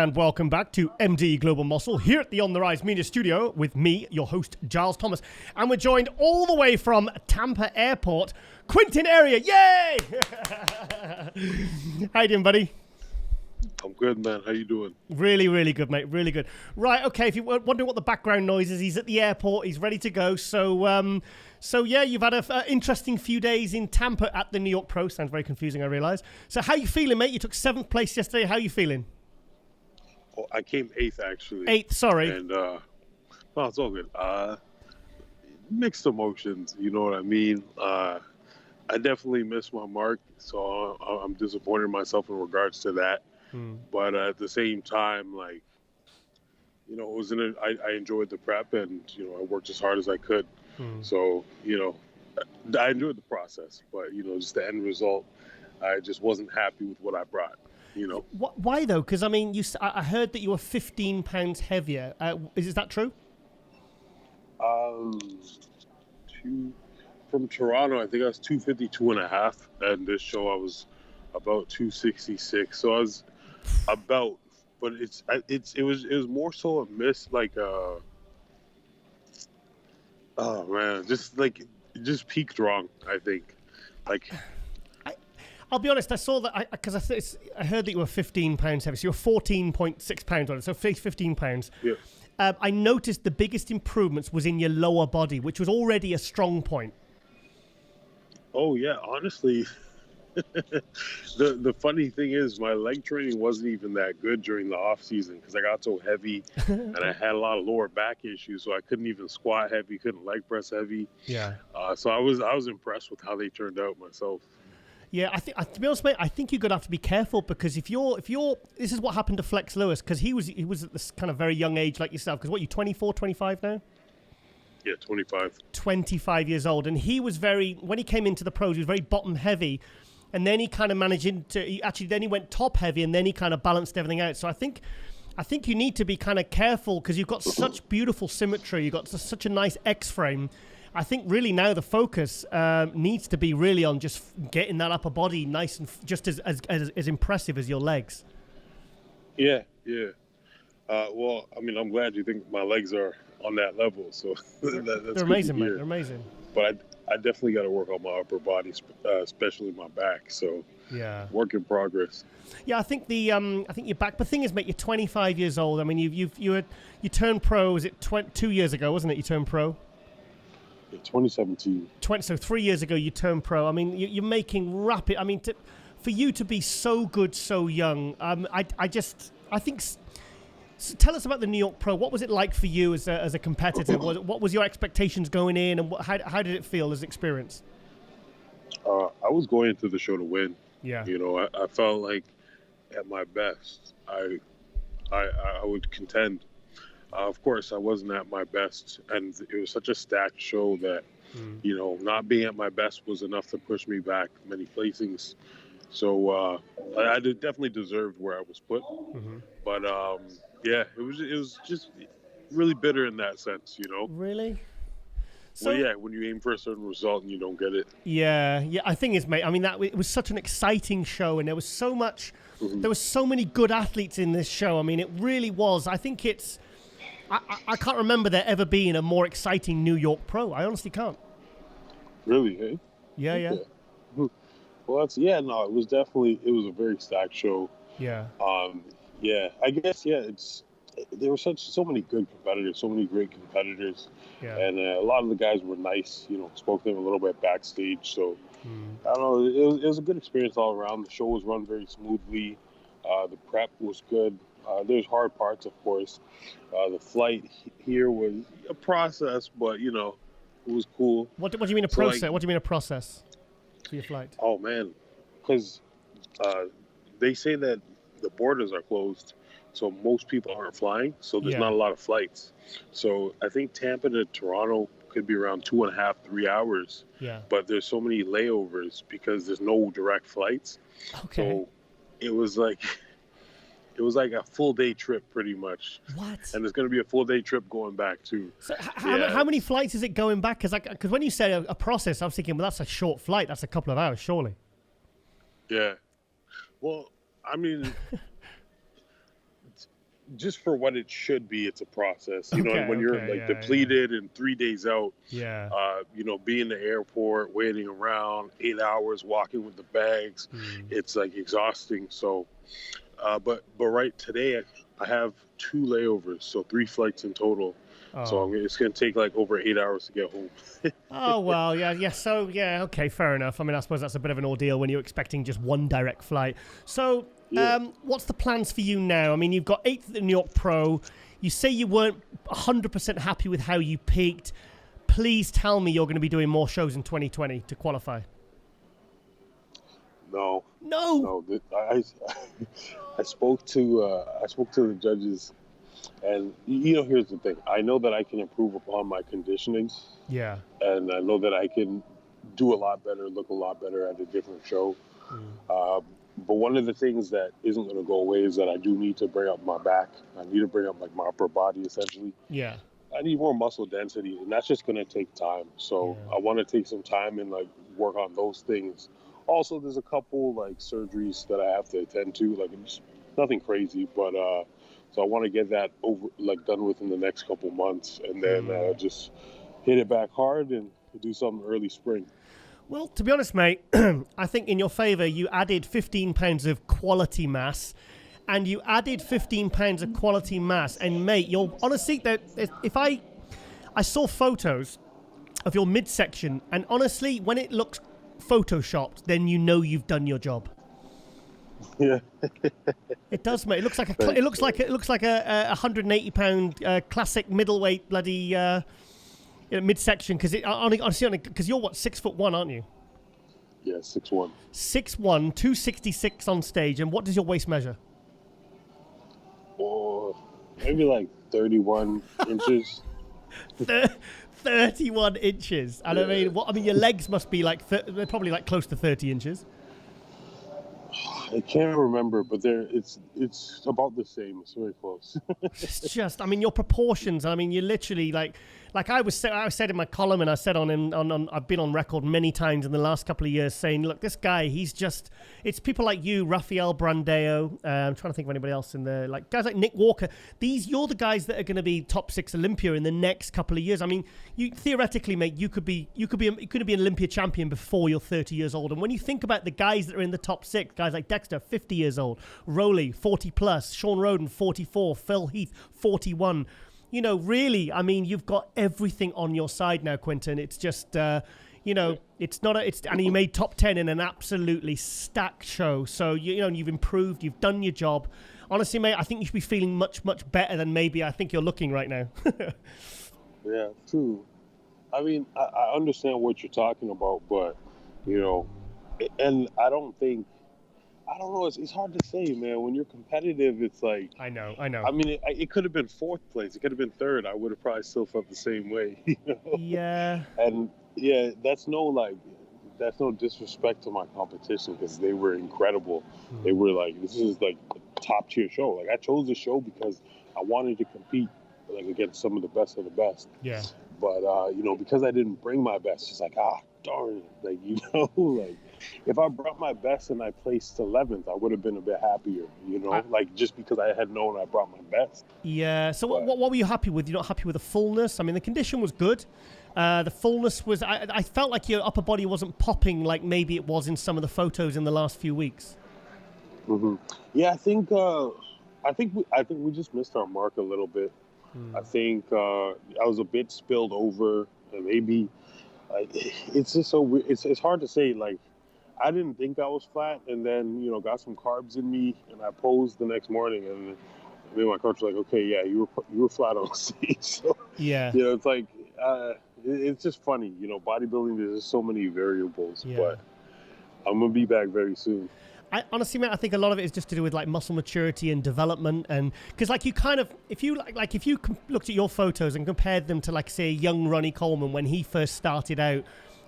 and welcome back to MD Global Muscle here at the On the Rise Media Studio with me, your host, Giles Thomas. And we're joined all the way from Tampa Airport, Quinton Eriya. Yay! How you doing, buddy? I'm good, man. How you doing? Really, really good, mate. Really good. Right, okay, if you're wondering what the background noise is, he's at the airport. He's ready to go. So yeah, you've had an interesting few days in Tampa at the New York Pro. Sounds very confusing, I realize. So how you feeling, mate? You took 7th place yesterday. How you feeling? Oh, I came 8th, actually. 8th, sorry. And, no, it's all good. Mixed emotions, you know what I mean? I definitely missed my mark, so I'm disappointed in myself in regards to that. But at the same time, like, you know, I enjoyed the prep, and, you know, I worked as hard as I could. So, you know, I enjoyed the process, but, you know, just the end result, I just wasn't happy with what I brought, you know. Why though? Because I mean, I heard that you were 15 pounds heavier. Is that true? From Toronto, I think I was 252.5, and this show I was about 266. So I was about, but it was more so a miss, like oh man, just peaked wrong, I think. Like, I'll be honest, I saw that because I heard that you were 15 pounds heavy, so you're 14.6 pounds on it, so 15 pounds. Yeah. I noticed the biggest improvements was in your lower body, which was already a strong point. Oh yeah, honestly, the funny thing is my leg training wasn't even that good during the off season because I got so heavy and I had a lot of lower back issues, so I couldn't even squat heavy, couldn't leg press heavy. Yeah. So I was impressed with how they turned out myself. Yeah, I think to be honest, mate, I think you're gonna have to be careful because if you're this is what happened to Flex Lewis because he was at this kind of very young age like yourself. Because what, you 24, 25 now? Yeah, 25. 25 years old, and he was when he came into the pros, he was very bottom heavy. And then he kind of managed then he went top heavy, and then he kind of balanced everything out. So I think you need to be kind of careful because you've got such beautiful symmetry. You've got such a nice X-frame. I think really now the focus needs to be really on just getting that upper body nice and just as impressive as your legs. Yeah. Well, I mean, I'm glad you think my legs are on that level. So that's they're amazing, mate. They're amazing. But I definitely got to work on my upper body, especially my back. So yeah, work in progress. Yeah, I think your back. But the thing is, mate, you're 25 years old. I mean, you turned pro. Was it 2 years ago? Wasn't it? You turned pro. Yeah, 2017. So 3 years ago, you turned pro. I mean, you're making rapid. I mean, for you to be so good so young, I think. So tell us about the New York Pro. What was it like for you as a competitor? What was your expectations going in, and how did it feel as an experience? I was going into the show to win. Yeah. You know, I felt like at my best, I would contend. Of course, I wasn't at my best, and it was such a stacked show that, you know, not being at my best was enough to push me back many placings. So I definitely deserved where I was put. But yeah, it was just really bitter in that sense, you know. Really? So, well, yeah, when you aim for a certain result and you don't get it. Yeah. I think it's, mate. I mean, it was such an exciting show, and there was so much. There was so many good athletes in this show. I mean, it really was. I think it's. I can't remember there ever being a more exciting New York Pro. I honestly can't. Really? Hey? Yeah. Well, it was a very stacked show. Yeah. Yeah, I guess, there were so many good competitors, so many great competitors. Yeah. And a lot of the guys were nice, you know, spoke to them a little bit backstage. So, I don't know, it was a good experience all around. The show was run very smoothly. The prep was good. There's hard parts, of course. The flight here was a process, but, you know, it was cool. What do you mean a process? What do you mean a process for your flight? Oh, man, because they say that the borders are closed, so most people aren't flying, so there's not a lot of flights. So I think Tampa to Toronto could be around 2.5, 3 hours. Yeah. But there's so many layovers because there's no direct flights. Okay. So it was like a full day trip pretty much. What? And there's going to be a full day trip going back too. So how many flights is it going back? Because when you said a process, I was thinking, well, that's a short flight. That's a couple of hours, surely. Yeah. Well, I mean, just for what it should be, it's a process. You know, when you're like depleted and 3 days out, you know, be in the airport, waiting around 8 hours, walking with the bags, it's like exhausting. So, but right today, I have 2 layovers, so 3 flights in total. Oh. So it's going to take like over 8 hours to get home. Oh, well, yeah. So, yeah, okay, fair enough. I mean, I suppose that's a bit of an ordeal when you're expecting just one direct flight. So, what's the plans for you now? I mean, you've got 8th at the New York Pro. You say you weren't 100% happy with how you peaked. Please tell me you're going to be doing more shows in 2020 to qualify. No. I spoke to the judges. And, you know, here's the thing. I know that I can improve upon my conditioning. Yeah. And I know that I can do a lot better, look a lot better at a different show. But one of the things that isn't going to go away is that I do need to bring up my back. I need to bring up, like, my upper body, essentially. Yeah. I need more muscle density, and that's just going to take time. So I want to take some time and, like, work on those things. Also, there's a couple, like, surgeries that I have to attend to. Like, it's nothing crazy, but... So I want to get that done within the next couple months, and then just hit it back hard and do something early spring. Well, to be honest, mate, I think in your favor, you added 15 pounds of quality mass, and you added 15 pounds of quality mass. And mate, you'll honestly, that if I saw photos of your midsection, and honestly, when it looks photoshopped, then you know you've done your job. Yeah, it does, mate. It looks like a 180-pound classic middleweight bloody midsection. Because honestly, because you're what, 6'1", aren't you? Yeah, 6'1". 6'1", 266 on stage. And what does your waist measure? Oh, maybe like 31 inches. 31 inches. And yeah. I mean, your legs must be like they're probably like close to 30 inches. I can't remember, but it's about the same. It's very close. It's just, I mean, your proportions. I mean, you're literally like I said in my column, and I said on I've been on record many times in the last couple of years saying, look, this guy, it's people like you, Rafael Brandeo. I'm trying to think of anybody else in there, like guys like Nick Walker. You're the guys that are going to be top 6 Olympia in the next couple of years. I mean, you theoretically, mate, you could be an Olympia champion before you're 30 years old. And when you think about the guys that are in the top 6, guys like Dexter, 50 years old, Rowley, 40 plus, Sean Roden, 44, Phil Heath, 41. You know, really, I mean, you've got everything on your side now, Quinton. It's just, and you made top 10 in an absolutely stacked show. So, you've improved, you've done your job. Honestly, mate, I think you should be feeling much, much better than maybe I think you're looking right now. Yeah, true. I mean, I understand what you're talking about, but, and I don't know. It's hard to say, man. When you're competitive, it's like... I know. I mean, it could have been 4th place. It could have been 3rd. I would have probably still felt the same way. Yeah. And, yeah, that's no disrespect to my competition, because they were incredible. Mm-hmm. They were like, this is like a top-tier show. Like, I chose the show because I wanted to compete against some of the best. Yeah. But, because I didn't bring my best, it's like, darn it. If I brought my best and I placed 11th, I would have been a bit happier, just because I had known I brought my best. Yeah. So what were you happy with? You're not happy with the fullness? I mean, the condition was good. The fullness was, I felt like your upper body wasn't popping like maybe it was in some of the photos in the last few weeks. Mm-hmm. Yeah, I think we just missed our mark a little bit. I think I was a bit spilled over, and maybe it's just so weird. It's hard to say. Like, I didn't think I was flat, and then got some carbs in me, and I posed the next morning, and me and my coach were like, okay, yeah, you were flat on stage. So, yeah, it's like it's just funny. Bodybuilding, there's just so many variables, but I'm gonna be back very soon. Honestly, man, I think a lot of it is just to do with like muscle maturity and development, and because like you kind of, if you looked at your photos and compared them to like say a young Ronnie Coleman when he first started out,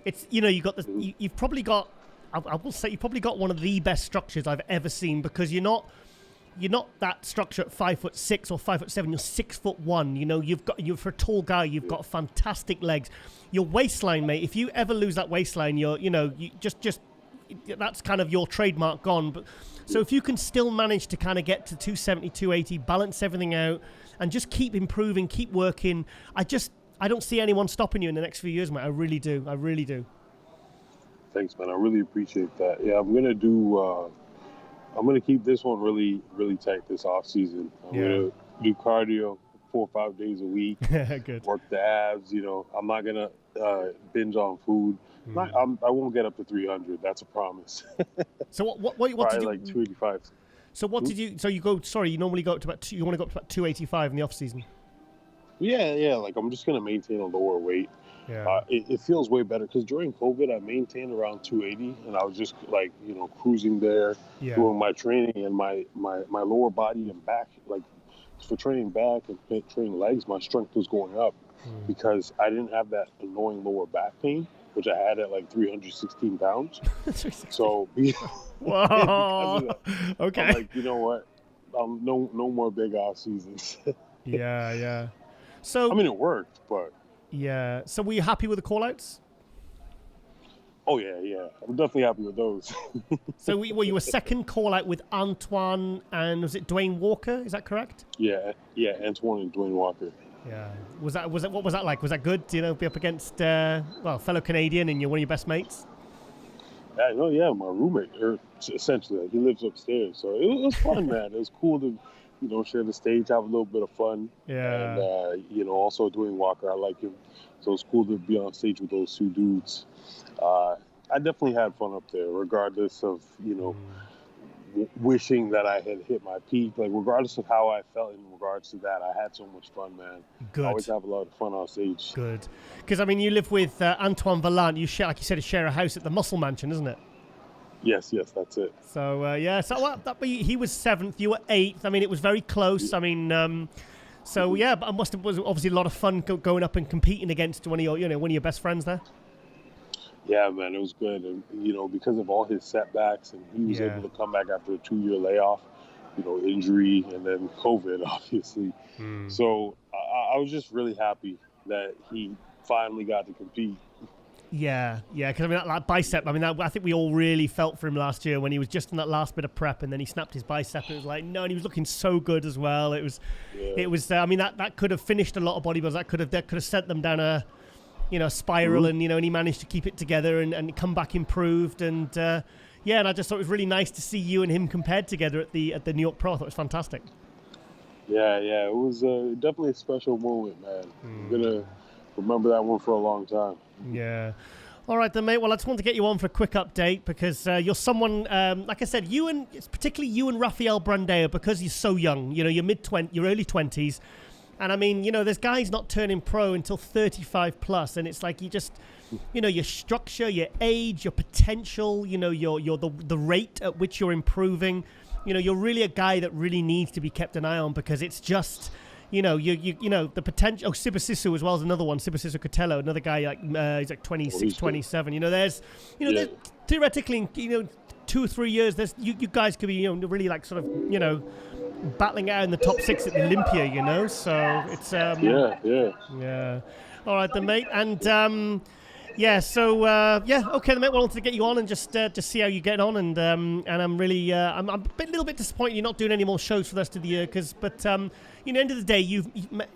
it's you got this, you've probably got, I will say, you've probably got one of the best structures I've ever seen, because you're not that structure at 5'6" or 5'7". You're 6'1". You're for a tall guy. You've got fantastic legs. Your waistline, mate. If you ever lose that waistline, you just that's kind of your trademark gone. But so if you can still manage to kind of get to 270, 280, balance everything out, and just keep improving, keep working, I don't see anyone stopping you in the next few years, mate. I really do. Thanks, man. I really appreciate that. Yeah, I'm gonna keep this one really, really tight this off season. I'm gonna do cardio 4 or 5 days a week. Good. Work the abs. I'm not gonna binge on food. I won't get up to 300. That's a promise. So what Probably did you? like 285. So what did you? So you go? Sorry, you normally go up to about. You want to go up to about 285 in the off season. Yeah. Like I'm just gonna maintain a lower weight. Yeah. It feels way better because during COVID I maintained around 280 and I was just like cruising there, doing my training, and my lower body and back, like for training back and training legs, my strength was going up because I didn't have that annoying lower back pain, which I had at like 316 pounds. So wow. Okay. I'm like, you know what? No more big off seasons. Yeah. So I mean, it worked, but. Yeah. So were you happy with the call-outs? Oh, yeah. I'm definitely happy with those. So were you a second call-out with Antoine and was it Dwayne Walker? Is that correct? Yeah, Antoine and Dwayne Walker. Yeah. What was that like? Was that good? Be up against fellow Canadian and you're one of your best mates? Yeah, my roommate, essentially, he lives upstairs. So it was fun, man. It was cool to share the stage, have a little bit of fun. Yeah. And, also Dwayne Walker, I like him. So it's cool to be on stage with those two dudes. I definitely had fun up there, regardless of, wishing that I had hit my peak. Like, regardless of how I felt in regards to that, I had so much fun, man. Good. I always have a lot of fun on stage. Good. Because, you live with Antoine Vallant. You share, like you said, share a house at the Muscle Mansion, isn't it? Yes, that's it. So, he was 7th, you were 8th. It was very close. But it was obviously a lot of fun going up and competing against one of your best friends there. Yeah, man, it was good. And, because of all his setbacks, and he was able to come back after a 2-year layoff, injury and then COVID, obviously. So I was just really happy that he finally got to compete. Yeah, because that bicep, I think we all really felt for him last year when he was just in that last bit of prep and then he snapped his bicep. It was like, no, and he was looking so good as well. It was, that could have finished a lot of bodybuilders. That could have sent them down a spiral, and he managed to keep it together and come back improved. And and I just thought it was really nice to see you and him compared together at the New York Pro. I thought it was fantastic. Yeah, it was definitely a special moment, man. I'm gonna remember that one for a long time. Yeah. All right then, mate. Well, I just want to get you on for a quick update because you're someone, like I said, particularly you and Rafael Brandao, because you're so young. You're your early 20s. And there's guys not turning pro until 35 plus, and it's like you just, your structure, your age, your potential, your the rate at which you're improving. You're really a guy that really needs to be kept an eye on because it's just, the potential. Oh, Sibasisu as well as another one, Sibasisu Catello, another guy he's like 26, 27. There's theoretically, 2 or 3 years, there's you guys could be really like sort of battling out in the top 6 at the Olympia, so it's yeah. All right then, mate, and okay then, mate. Wanted to get you on and just see how you get on, and I'm really I'm a little bit disappointed you're not doing any more shows for the rest of the year, but end of the day,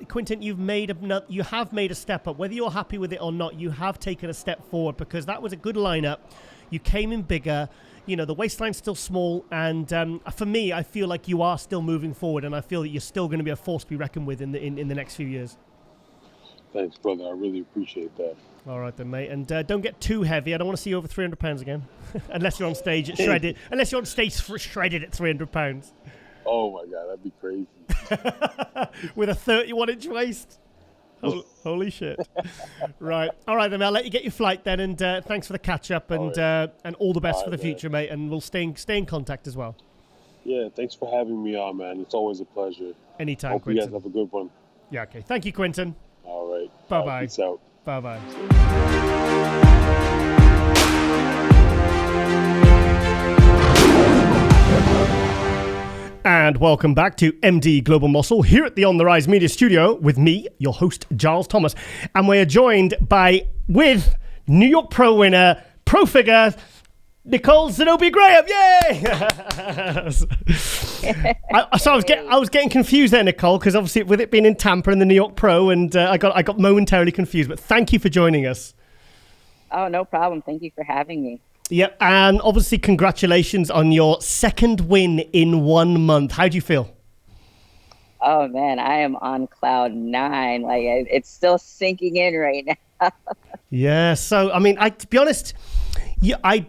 Quinton, you have made a step up. Whether you're happy with it or not, you have taken a step forward because that was a good lineup. You came in bigger. The waistline's still small, and for me, I feel like you are still moving forward, and I feel that you're still going to be a force to be reckoned with in the next few years. Thanks, brother. I really appreciate that. All right then, mate, and don't get too heavy. I don't want to see you over 300 pounds again, unless you're on stage shredded. Unless you're on stage shredded at 300 pounds. Oh my God, that'd be crazy. With a 31-inch waist. Holy shit. Right. All right, then, I'll let you get your flight then, and thanks for the catch-up, and all the best for the future, mate, and we'll stay in contact as well. Yeah, thanks for having me on, man. It's always a pleasure. Anytime, Hope Quinton. you guys have a good one. Yeah, okay. Thank you, Quinton. All right. Bye-bye. Peace out. Bye-bye. And welcome back to MD Global Muscle here at the On The Rise Media Studio with me, your host, Giles Thomas. And we are joined with New York Pro winner, pro figure, Nicole Zenobia Graham, yay! I was getting confused there, Nicole, because obviously with it being in Tampa and the New York Pro, and I got momentarily confused. But thank you for joining us. Oh, no problem. Thank you for having me. Yeah, and obviously congratulations on your second win in 1 month. How do you feel? Oh man, I am on cloud 9. Like it's still sinking in right now. Yeah. So I mean, to be honest, I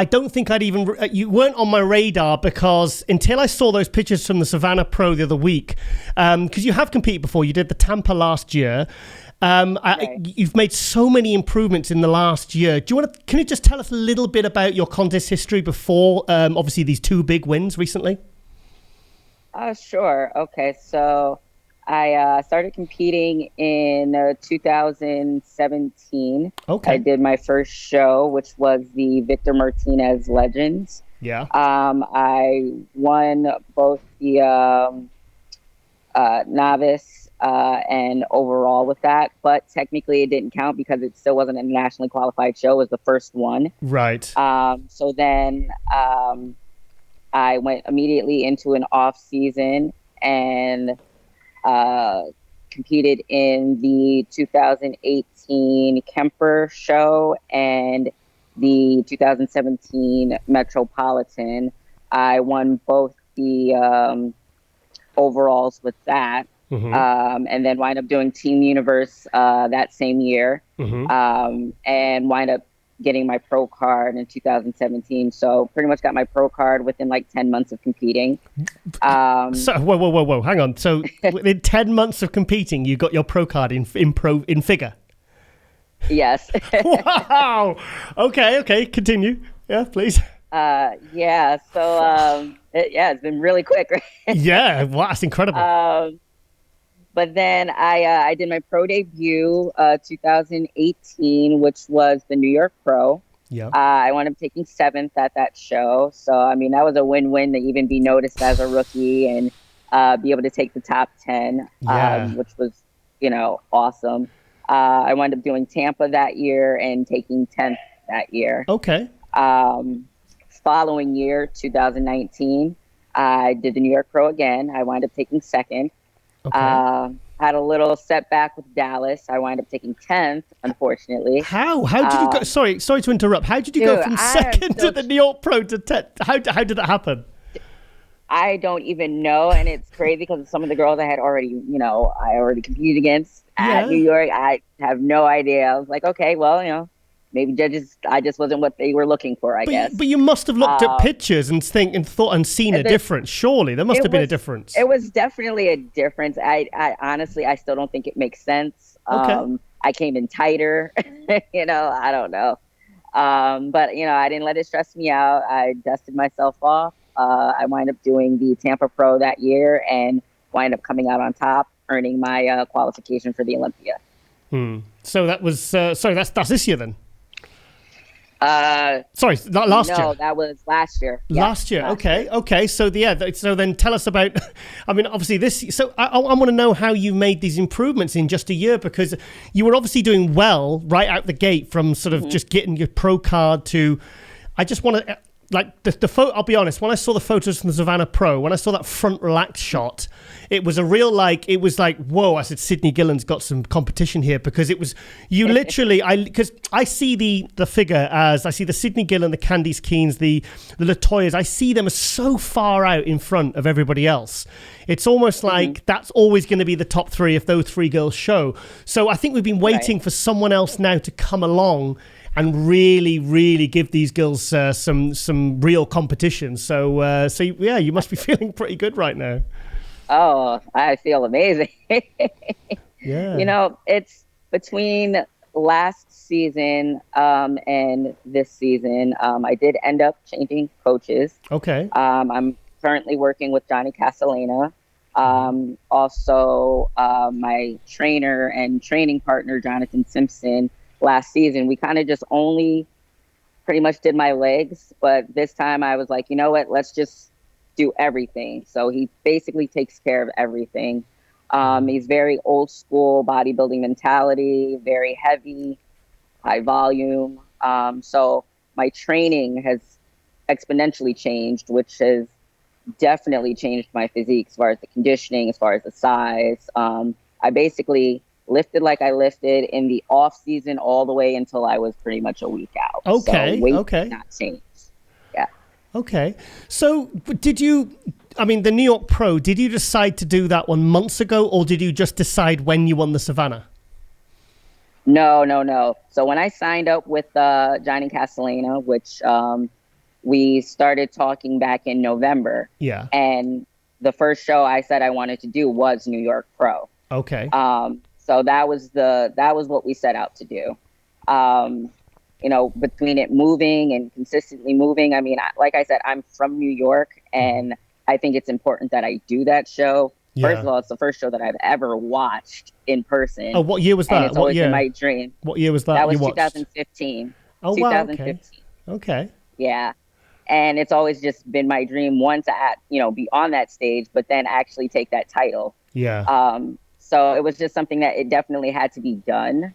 don't think I'd even you weren't on my radar because until I saw those pictures from the Savannah Pro the other week, because you have competed before. You did the Tampa last year. Right. You've made so many improvements in the last year. Can you just tell us a little bit about your contest history before, obviously, these 2 big wins recently? Sure. Okay. So I started competing in 2017. Okay. I did my first show, which was the Victor Martinez Legends. Yeah. I won both the novice and overall with that, but technically it didn't count because it still wasn't a nationally qualified show. It was the first one. Right. So then I went immediately into an off season and competed in the 2018 Kemper show and the 2017 Metropolitan. I won both the overalls with that. Mm-hmm. And then wind up doing Team Universe that same year, and wind up getting my pro card in 2017. So pretty much got my pro card within like 10 months of competing. So whoa, hang on. So within 10 months of competing, you got your pro card in figure. Yes. Wow. Okay. Continue. Yeah, please. Yeah. So it's been really quick. Right? Yeah. Wow, that's incredible. But then I did my pro debut 2018, which was the New York Pro. Yeah. I wound up taking 7th at that show. So, I mean, that was a win-win to even be noticed as a rookie and be able to take the top 10, which was, awesome. I wound up doing Tampa that year and taking 10th that year. Okay. Following year, 2019, I did the New York Pro again. I wound up taking 2nd. Okay. Had a little setback with Dallas. I wound up taking 10th, unfortunately. How did you go? Sorry to interrupt. How did you go from 2nd to the New York Pro to 10th? How did that happen? I don't even know, and it's crazy because some of the girls I had already, I already competed against at New York. I have no idea. I was like, okay, well, maybe judges, I just wasn't what they were looking for, I guess. But you must have looked at pictures and thought and seen a difference. Surely there must have been a difference. It was definitely a difference. I honestly, I still don't think it makes sense. Okay. I came in tighter, I don't know. But I didn't let it stress me out. I dusted myself off. I wind up doing the Tampa Pro that year and wind up coming out on top, earning my qualification for the Olympia. So that was that's this year then. Sorry, not last year. No, that was last year. Last year. Okay. So so then tell us about. I mean, obviously this. So I want to know how you made these improvements in just a year, because you were obviously doing well right out the gate from sort of just getting your pro card to. I just want to. Like the photo, I'll be honest, when I saw the photos from the Savannah Pro, when I saw that front relax shot, it was like, whoa, I said, Sydney Gillen's got some competition here, because it was, you literally, because I see the figure as, I see the Sydney Gillen, the Candice Keens, the LaToyas, I see them as so far out in front of everybody else. It's almost like that's always going to be the top 3 if those 3 girls show. So I think we've been waiting for someone else now to come along and really, really give these girls some real competition. So yeah, you must be feeling pretty good right now. Oh, I feel amazing. Yeah. It's between last season and this season. I did end up changing coaches. Okay. I'm currently working with Johnny Castellana. Also, my trainer and training partner, Jonathan Simpson. Last season, we kind of just only pretty much did my legs, but this time I was like, you know what, let's just do everything. So he basically takes care of everything. He's very old school bodybuilding mentality, very heavy, high volume. So my training has exponentially changed, which has definitely changed my physique as far as the conditioning, as far as the size. I basically lifted like I lifted in the off season all the way until I was pretty much a week out. Okay. So weight Okay. did not change. Yeah. Okay. So the New York Pro, did you decide to do that one months ago, or did you just decide when you won the Savannah? No. So when I signed up with Johnny Castellano, which we started talking back in November. Yeah. And the first show I said I wanted to do was New York Pro. Okay. So that was what we set out to do. Between it moving and consistently moving, I mean, like I said, I'm from New York, and I think it's important that I do that show. Yeah. First of all, it's the first show that I've ever watched in person. Oh, what year was that? And it's always been my dream. What year was that? That was you watched? 2015. Oh, 2015. Wow. Okay. Yeah. And it's always just been my dream, one, to be on that stage, but then actually take that title. Yeah. So it was just something that it definitely had to be done.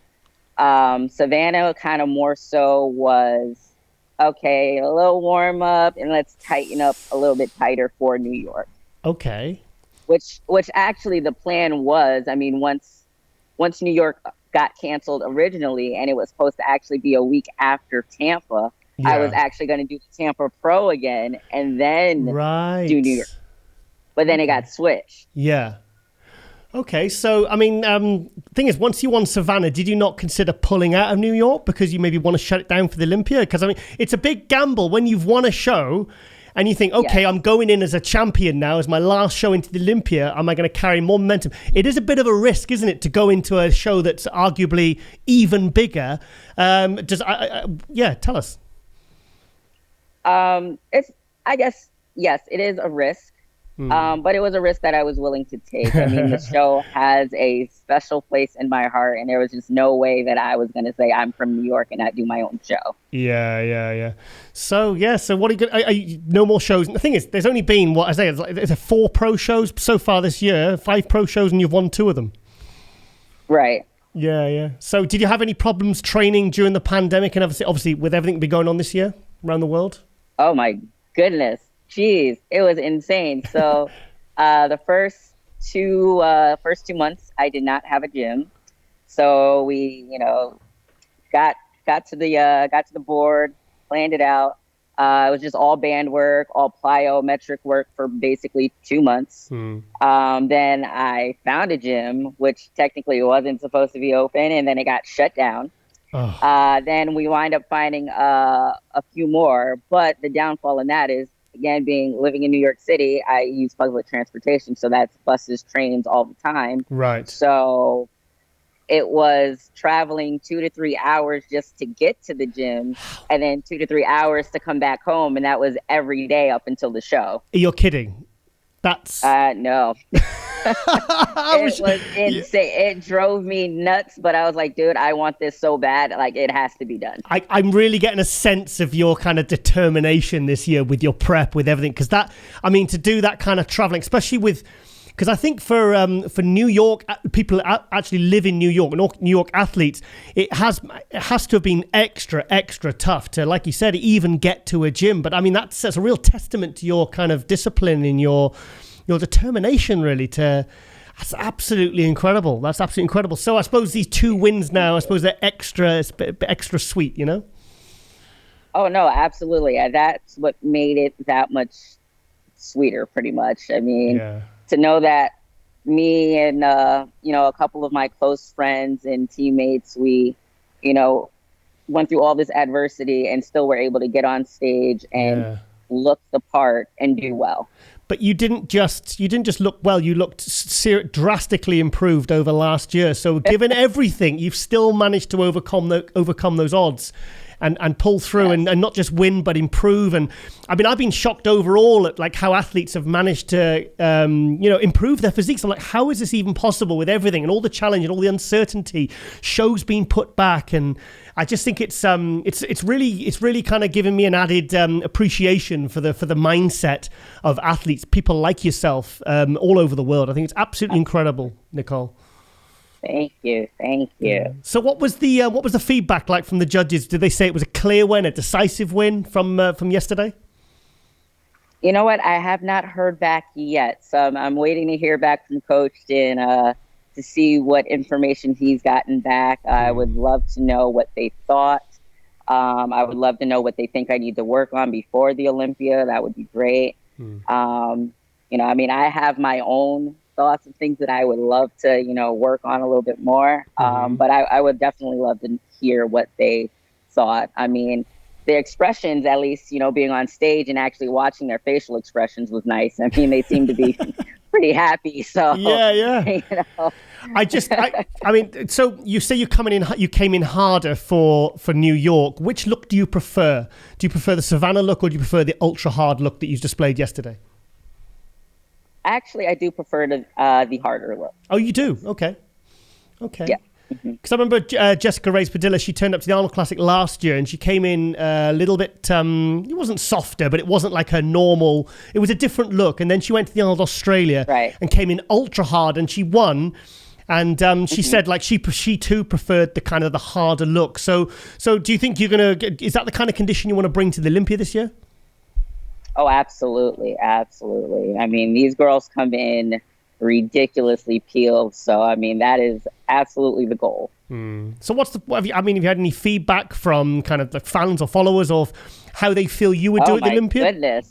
Savannah kind of more so was, okay, a little warm up, and let's tighten up a little bit tighter for New York. Okay. Which actually the plan was, I mean, once New York got canceled originally, and it was supposed to actually be a week after Tampa, I was actually going to do the Tampa Pro again and then do New York. But then it got switched. Yeah. Okay. So, I mean, thing is, once you won Savannah, did you not consider pulling out of New York because you maybe want to shut it down for the Olympia? Because, I mean, it's a big gamble when you've won a show and you think, okay, I'm going in as a champion now, as my last show into the Olympia. Am I going to carry more momentum? It is a bit of a risk, isn't it, to go into a show that's arguably even bigger? Tell us. I guess, yes, it is a risk, but it was a risk that I was willing to take. I mean, the show has a special place in my heart, and there was just no way that I was going to say I'm from New York and not do my own show. Yeah. So what are you going? No more shows. The thing is, there's only been there's 4 pro shows so far this year, 5 pro shows, and you've won 2 of them. Right. Yeah. So, did you have any problems training during the pandemic, and obviously with everything been going on this year around the world? Oh my goodness. Jeez, it was insane. So the first 2 months I did not have a gym. So we, got to the board, planned it out. It was just all band work, all plyometric work for basically 2 months. Then I found a gym, which technically wasn't supposed to be open, and then it got shut down. Then we wind up finding a few more, but the downfall in that is, again, living in New York City, I use public transportation, so that's buses, trains all the time. Right. So it was traveling 2 to 3 hours just to get to the gym, and then 2 to 3 hours to come back home, and that was every day up until the show. You're kidding. That's no. It was insane. It drove me nuts, but I was like, dude, I want this so bad. Like, it has to be done. I'm really getting a sense of your kind of determination this year with your prep, with everything. Because to do that kind of traveling, especially because I think for New York, people that actually live in New York, New York athletes, it has to have been extra tough to, like you said, even get to a gym. But I mean, that's a real testament to your kind of discipline and your determination, really. That's absolutely incredible. So I suppose these 2 wins now, I suppose they're extra sweet, Oh no, absolutely. That's what made it that much sweeter, pretty much. I mean, to know that me and a couple of my close friends and teammates, we went through all this adversity and still were able to get on stage and look the part and do well. But you didn't just look well. You looked drastically improved over last year. So given everything, you've still managed to overcome those odds and pull through and not just win, but improve. And I mean, I've been shocked overall at like how athletes have managed to, improve their physiques. I'm like, how is this even possible with everything and all the challenge and all the uncertainty, shows being put back? And I just think it's really kind of given me an added appreciation for the mindset of athletes, people like yourself, all over the world. I think it's absolutely incredible, Nicole. Thank you. Thank you. So what was the feedback like from the judges? Did they say it was a clear win, a decisive win from yesterday? You know what? I have not heard back yet. So I'm waiting to hear back from Coach to see what information he's gotten back. I would love to know what they thought. I would love to know what they think I need to work on before the Olympia. That would be great. I mean, I have my own thoughts and things that I would love to, work on a little bit more. But I would definitely love to hear what they thought. I mean, their expressions, at least, being on stage and actually watching their facial expressions was nice. I mean, they seem to be pretty happy. So yeah. I mean, so you say you came in harder for New York. Which look do you prefer? Do you prefer the Savannah look or do you prefer the ultra hard look that you displayed yesterday? Actually, I do prefer the harder look. Oh, you do? Okay. Yeah. Because I remember Jessica Reyes-Padilla, she turned up to the Arnold Classic last year and she came in a little bit, it wasn't softer, but it wasn't like her normal, it was a different look. And then she went to the Arnold Australia and came in ultra hard and she won. And she said like she too preferred the kind of the harder look. So do you think is that the kind of condition you want to bring to the Olympia this year? Oh, absolutely. Absolutely. I mean, these girls come in ridiculously peeled. So, I mean, that is absolutely the goal. So have you had any feedback from kind of the fans or followers of how they feel you would do at the Olympia? Oh, my goodness.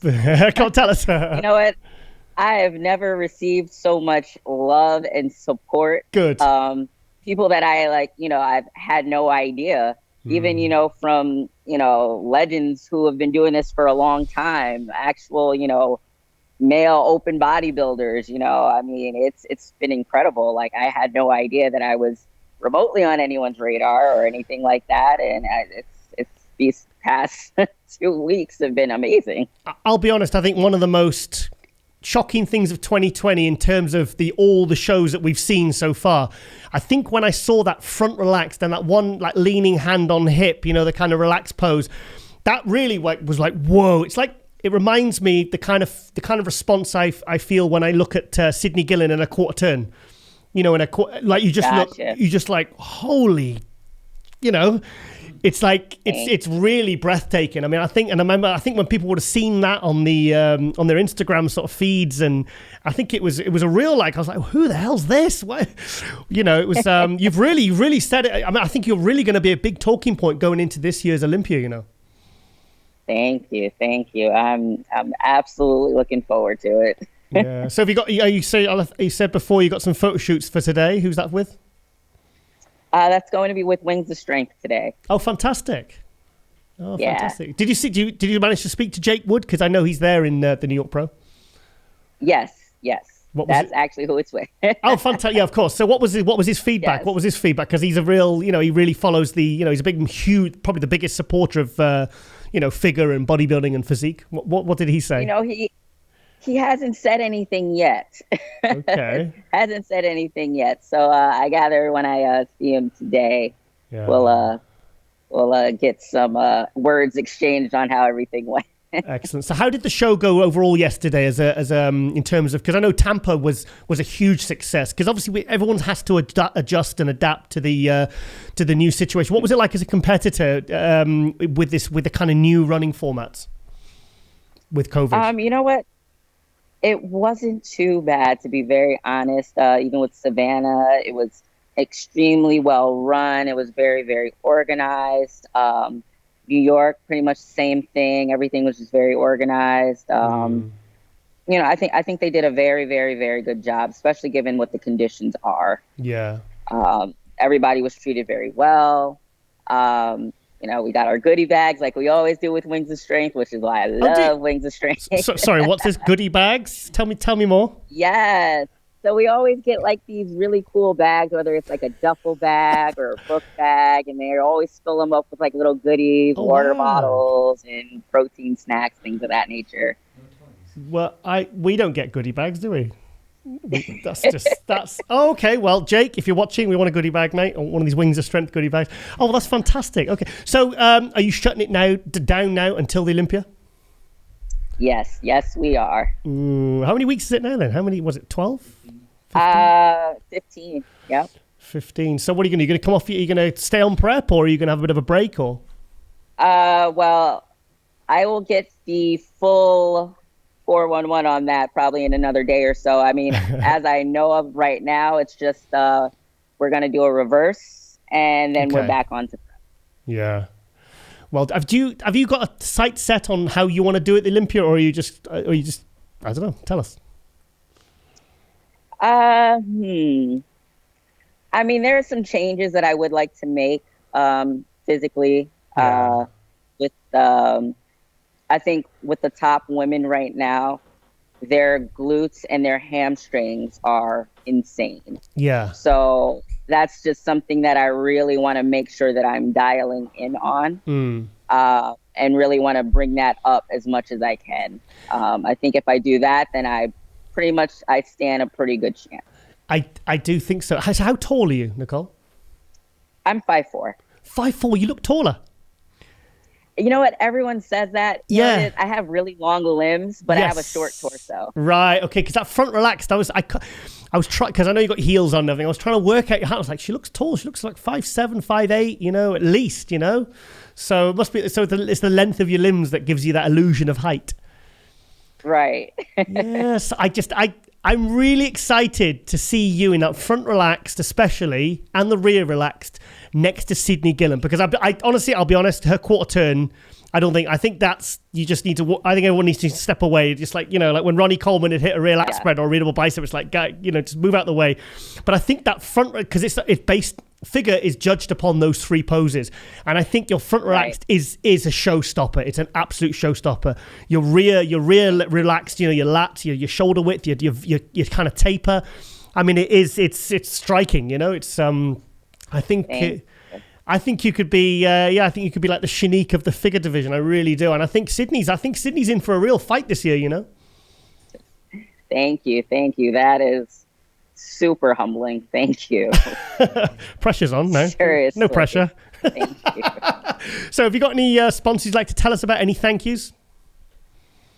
Can't tell us. You know what? I have never received so much love and support. Good. People that I've had no idea. Even, from, legends who have been doing this for a long time, actual, male open bodybuilders, I mean, it's been incredible. Like, I had no idea that I was remotely on anyone's radar or anything like that. And it's these past 2 weeks have been amazing. I'll be honest, I think one of the most shocking things of 2020 in terms of all the shows that we've seen so far, I think when I saw that front relaxed and that one like leaning hand on hip, the kind of relaxed pose, that really was like, whoa. It's like, it reminds me the kind of response I feel when I look at Sydney Gillen in a quarter turn, in a like you just Gotcha. look, you just like, holy, it's like it's really breathtaking. I mean, I think when people would have seen that on the on their Instagram sort of feeds, and I think it was a real like I was like, who the hell's this? What? It was you've really said it. I mean, I think you're really going to be a big talking point going into this year's Olympia. Thank you. I'm absolutely looking forward to it. Yeah. So have you got? You said before you got some photo shoots for today. Who's that with? That's going to be with Wings of Strength today. Oh, fantastic! Yeah. Fantastic. Did you manage to speak to Jake Wood? Because I know he's there in the New York Pro. Yes. That's actually who it's with. Oh, fantastic! Yeah, of course. So what was his feedback? Yes. What was his feedback? Because he's a real, he really follows he's a big, huge, probably the biggest supporter of, figure and bodybuilding and physique. What did he say? He hasn't said anything yet. Okay. Hasn't said anything yet. So I gather when I see him today, we'll get some words exchanged on how everything went. Excellent. So how did the show go overall yesterday as in terms of, because I know Tampa was a huge success, because obviously everyone has to adjust and adapt to the new situation. What was it like as a competitor with the kind of new running formats with COVID? You know what? It wasn't too bad, to be very honest. Even with Savannah, it was extremely well run. It was very, very organized. New York, pretty much the same thing. Everything was just very organized. I think they did a very, very, very good job, especially given what the conditions are. Yeah. Everybody was treated very well. We got our goodie bags like we always do with Wings of Strength, which is why I love Wings of Strength. Sorry, what's this goodie bags? Tell me more. Yes. So we always get like these really cool bags, whether it's like a duffel bag or a book bag, and they always fill them up with like little goodies, water bottles, and protein snacks, things of that nature. Well, we don't get goodie bags, do we? Okay. Well, Jake, if you're watching, we want a goodie bag, mate, or one of these Wings of Strength goodie bags. Oh, well, that's fantastic. Okay, so are you shutting it down now until the Olympia? Yes, we are. How many weeks is it now then? How many was it? 12? 15. Yep. 15. So what are you going to do? You're going to come off, you're going to stay on prep, or are you going to have a bit of a break, or? Well, I will get the full 411 on that probably in another day or so. I mean, as I know of right now, it's just we're going to do a reverse, and then we're back on to prep. Yeah. Well, have you got a sight set on how you want to do it at the Olympia, or are you just I don't know, tell us. I mean, there are some changes that I would like to make physically. With I think with the top women right now, their glutes and their hamstrings are insane. Yeah. So that's just something that I really want to make sure that I'm dialing in on, and really want to bring that up as much as I can. I think if I do that, then I stand a pretty good chance. I do think so. How tall are you, Nicole? I'm 5'4". 5'4". You look taller. You know what? Everyone says that. You yeah. know, I have really long limbs, but I have a short torso. Right. Okay. Because that front relaxed, I was trying, because I know you got heels on and everything. I was trying to work out your height. I was like, she looks tall. She looks like 5'7", 5'8", you know, at least, you know. So it must be. So it's the length of your limbs that gives you that illusion of height. Right. Yes. I'm really excited to see you in that front relaxed, especially, and the rear relaxed next to Sydney Gillen, because I honestly, I'll be honest, her quarter turn, I think that's, you just need to, I think everyone needs to step away, just like, you know, like when Ronnie Coleman had hit a rear lat spread or a readable bicep, it's like, you know, just move out the way. But I think that front, because it's based, figure is judged upon those three poses, and I think your front relaxed is a showstopper. It's an absolute showstopper. Your rear relaxed, you know, your lats, your shoulder width, your kind of taper. I mean, it's striking. You know, it's I think you could be I think you could be like the Shanique of the figure division. I really do, and I think Sydney's in for a real fight this year. You know. Thank you. That is super humbling. Thank you. Pressure's on, no? Seriously. No pressure. Thank you. So have you got any sponsors you'd like to tell us about? Any thank yous?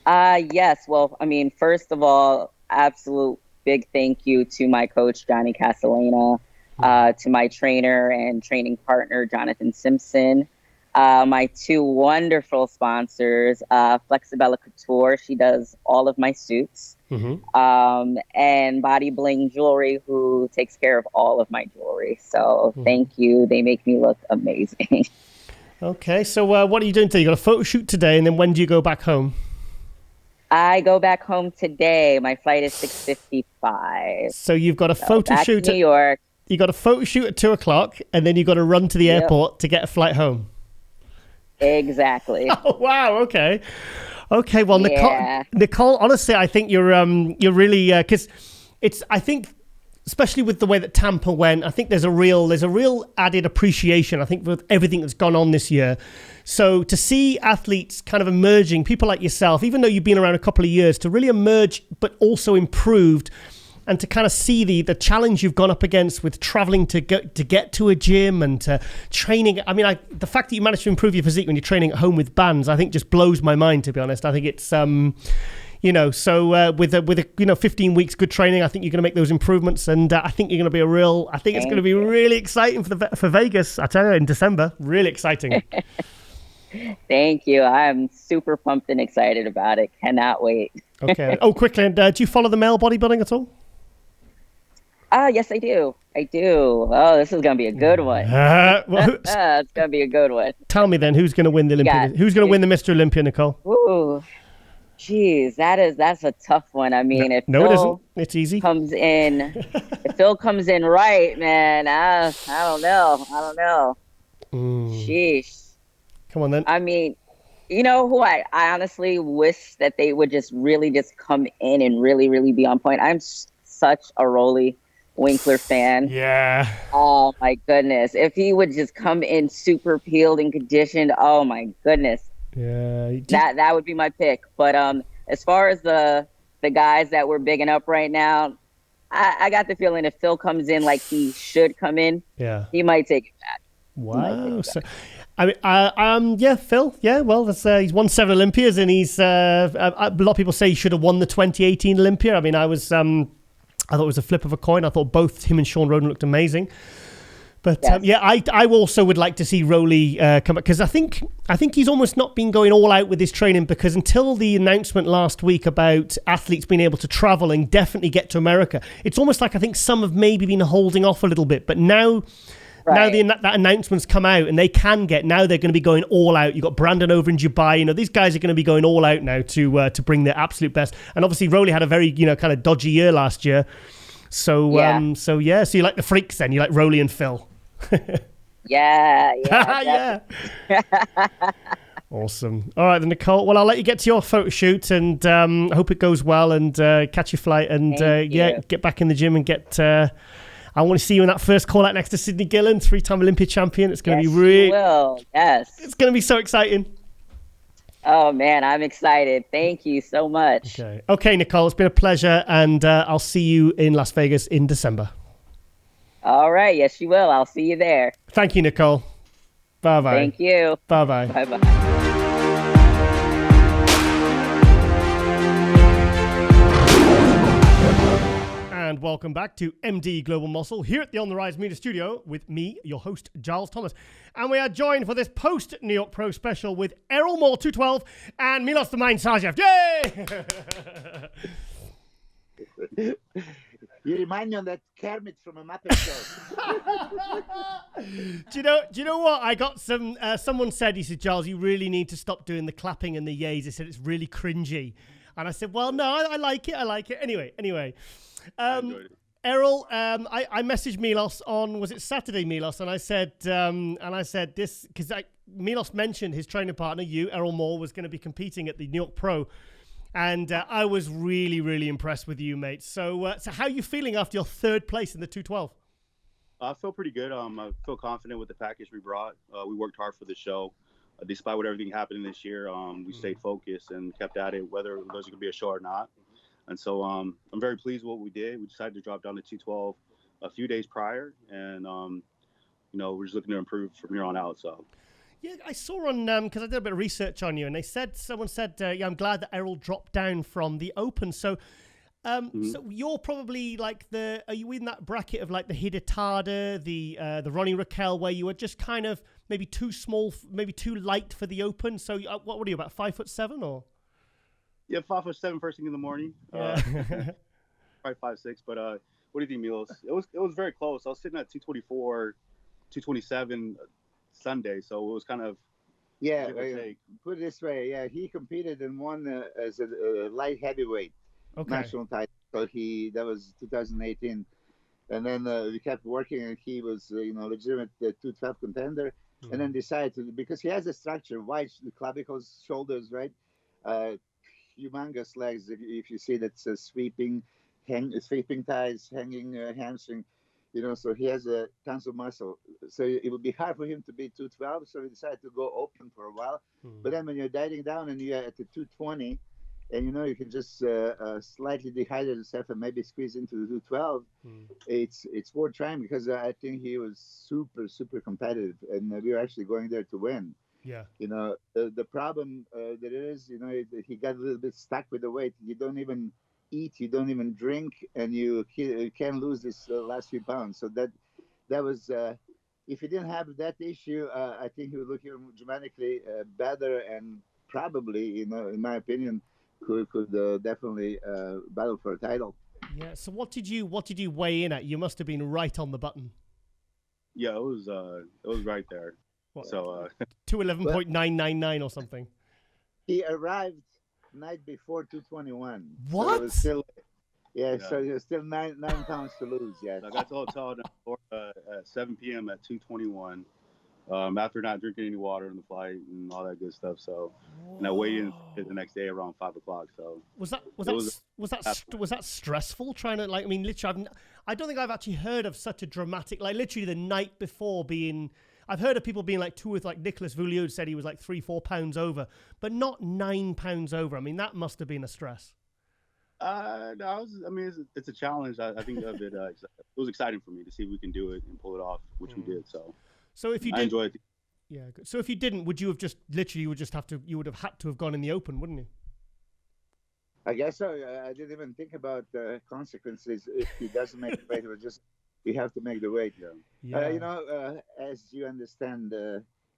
Yes. Well, I mean, first of all, absolute big thank you to my coach, Johnny Castellana, to my trainer and training partner, Jonathan Simpson, my two wonderful sponsors, Flexibella Couture. She does all of my suits. And Body Bling Jewelry, who takes care of all of my jewelry. So thank you. They make me look amazing. Okay. So what are you doing today? You got a photo shoot today, and then when do you go back home? I go back home today. My flight is 6:55. So you've got a photo shoot to New York. You got a photo shoot at 2:00, and then you got to run to the airport to get a flight home. Exactly. Oh wow. Okay. Well, Nicole, honestly, I think you're really, because I think, especially with the way that Tampa went, I think there's a real added appreciation, I think, with everything that's gone on this year. So to see athletes kind of emerging, people like yourself, even though you've been around a couple of years, to really emerge, but also improved, and to kind of see the challenge you've gone up against with traveling to get to a gym and to training. I mean, the fact that you managed to improve your physique when you're training at home with bands, I think just blows my mind, to be honest. I think it's, you know, so with a 15 weeks good training, I think you're going to make those improvements, and I think you're going to be it's going to be really exciting for Vegas. I tell you, in December, really exciting. Thank you. I'm super pumped and excited about it. Cannot wait. Okay. Oh, quickly, do you follow the male bodybuilding at all? Yes, I do. Oh, this is going to be a good one. It's going to be a good one. Tell me then, who's going to win the Olympia? Who's going to win the Mr. Olympia, Nicole? Ooh, geez, that's a tough one. I mean, if Phil, it isn't. It's easy. If Phil comes in right, man, I don't know. Sheesh. Come on then. I mean, you know who I honestly wish that they would just really just come in and really, really be on point. I'm such a Rolly Winkler fan. Yeah. Oh my goodness. If he would just come in super peeled and conditioned, oh my goodness. Yeah. That would be my pick. But as far as the guys that we're bigging up right now, I got the feeling if Phil comes in like he should come in, he might take it back. Wow. So, I mean, Phil. Yeah, well, he's won 7 Olympias, and he's a lot of people say he should have won the 2018 Olympia. I mean, I I thought it was a flip of a coin. I thought both him and Sean Roden looked amazing. But Yes. I also would like to see Roly come back, because I think he's almost not been going all out with his training, because until the announcement last week about athletes being able to travel and definitely get to America, it's almost like I think some have maybe been holding off a little bit. But now that announcement's come out and they can get, now they're going to be going all out. You've got Brandon over in Dubai. You know, these guys are going to be going all out now to bring their absolute best. And obviously Roly had a very, kind of dodgy year last year. So so you like the freaks then? You like Roly and Phil? Yeah. Awesome. All right then, Nicole. Well, I'll let you get to your photo shoot, and I hope it goes well, and catch your flight, and get back in the gym and get. I want to see you in that first call out next to Sydney Gillen, 3-time Olympia champion. It's going to be really. Yes. It's going to be so exciting. Oh man, I'm excited. Thank you so much. Okay, Nicole. It's been a pleasure, and I'll see you in Las Vegas in December. All right. Yes, you will. I'll see you there. Thank you, Nicole. Bye-bye. Thank you. Bye-bye. Bye-bye. And welcome back to MD Global Muscle here at the On The Rise Media Studio with me, your host, Giles Thomas. And we are joined for this post-New York Pro special with Errol Moore, 212, and Milos the Mind Sarcev. Yay! You remind me of that Kermit from a Muppet Show. Do you know what? I got some, someone said, he said, Giles, you really need to stop doing the clapping and the yays. They said it's really cringy. And I said, well, no, I like it. Anyway. Errol, I messaged Milos on, was it Saturday, Milos? And I said this, because Milos mentioned his training partner, Errol Moore, was going to be competing at the New York Pro. And I was really, really impressed with you, mate. So how are you feeling after your third place in the 212? I feel pretty good. I feel confident with the package we brought. We worked hard for the show. Despite what everything happening this year, we stayed focused and kept at it, whether it was going to be a show or not. And so I'm very pleased with what we did. We decided to drop down to 212 a few days prior. And, we're just looking to improve from here on out. So. Yeah, I saw on, because I did a bit of research on you, and someone said, I'm glad that Errol dropped down from the Open. So so you're probably like are you in that bracket of like the Hidetada, the Ronnie Raquel, where you were just kind of maybe too small, maybe too light for the Open? So what are you, about 5'7" or? Yeah, 5'7" first thing in the morning. Yeah. Probably 5'6", but what do you think, Milos? It was very close. I was sitting at 224, 227 Sunday, so it was kind of put it this way. Yeah, he competed and won as a light heavyweight national title. So that was 2018, and then we kept working, and he was legitimate 212 contender, and then decided to, because he has a structure, wide clavicles, shoulders, right, humongous legs. If you see that's sweeping thighs, hanging hamstring. So he has tons of muscle. So it would be hard for him to be 212. So we decided to go open for a while. But then when you're dieting down and you're at the 220, and you can just slightly dehydrate yourself and maybe squeeze into the 212, it's worth trying, because I think he was super, super competitive, and we were actually going there to win. Yeah. The problem that it is, he got a little bit stuck with the weight. You don't even eat, you don't even drink, and you can't lose this last few pounds. So that was if he didn't have that issue, I think he would look dramatically better, and probably, in my opinion, could definitely battle for a title. Yeah. So what did you weigh in at? You must have been right on the button. Yeah, it was right there. What? So 211.999 or something. He arrived night before 221. What? So so there's still 9 pounds to lose. Yes. I got to hotel at 7 p.m. at 221. After not drinking any water on the flight and all that good stuff. So, and I weighed in the next day around 5 o'clock. So was that stressful trying to, like, I mean, literally, I don't think I've actually heard of such a dramatic, like, literally the night before being. I've heard of people being like like Nicholas Vouliot said he was like 3-4 pounds over, but not 9 pounds over. I mean, that must have been a stress. No, it's a challenge. I think of it. It was exciting for me to see if we can do it and pull it off, which we did. So if you I enjoyed it. Yeah. Good. So if you didn't, would you have just literally you would have had to have gone in the Open, wouldn't you? I guess so. I didn't even think about consequences if he doesn't make the weight. It was just we have to make the weight. Yeah. As you understand,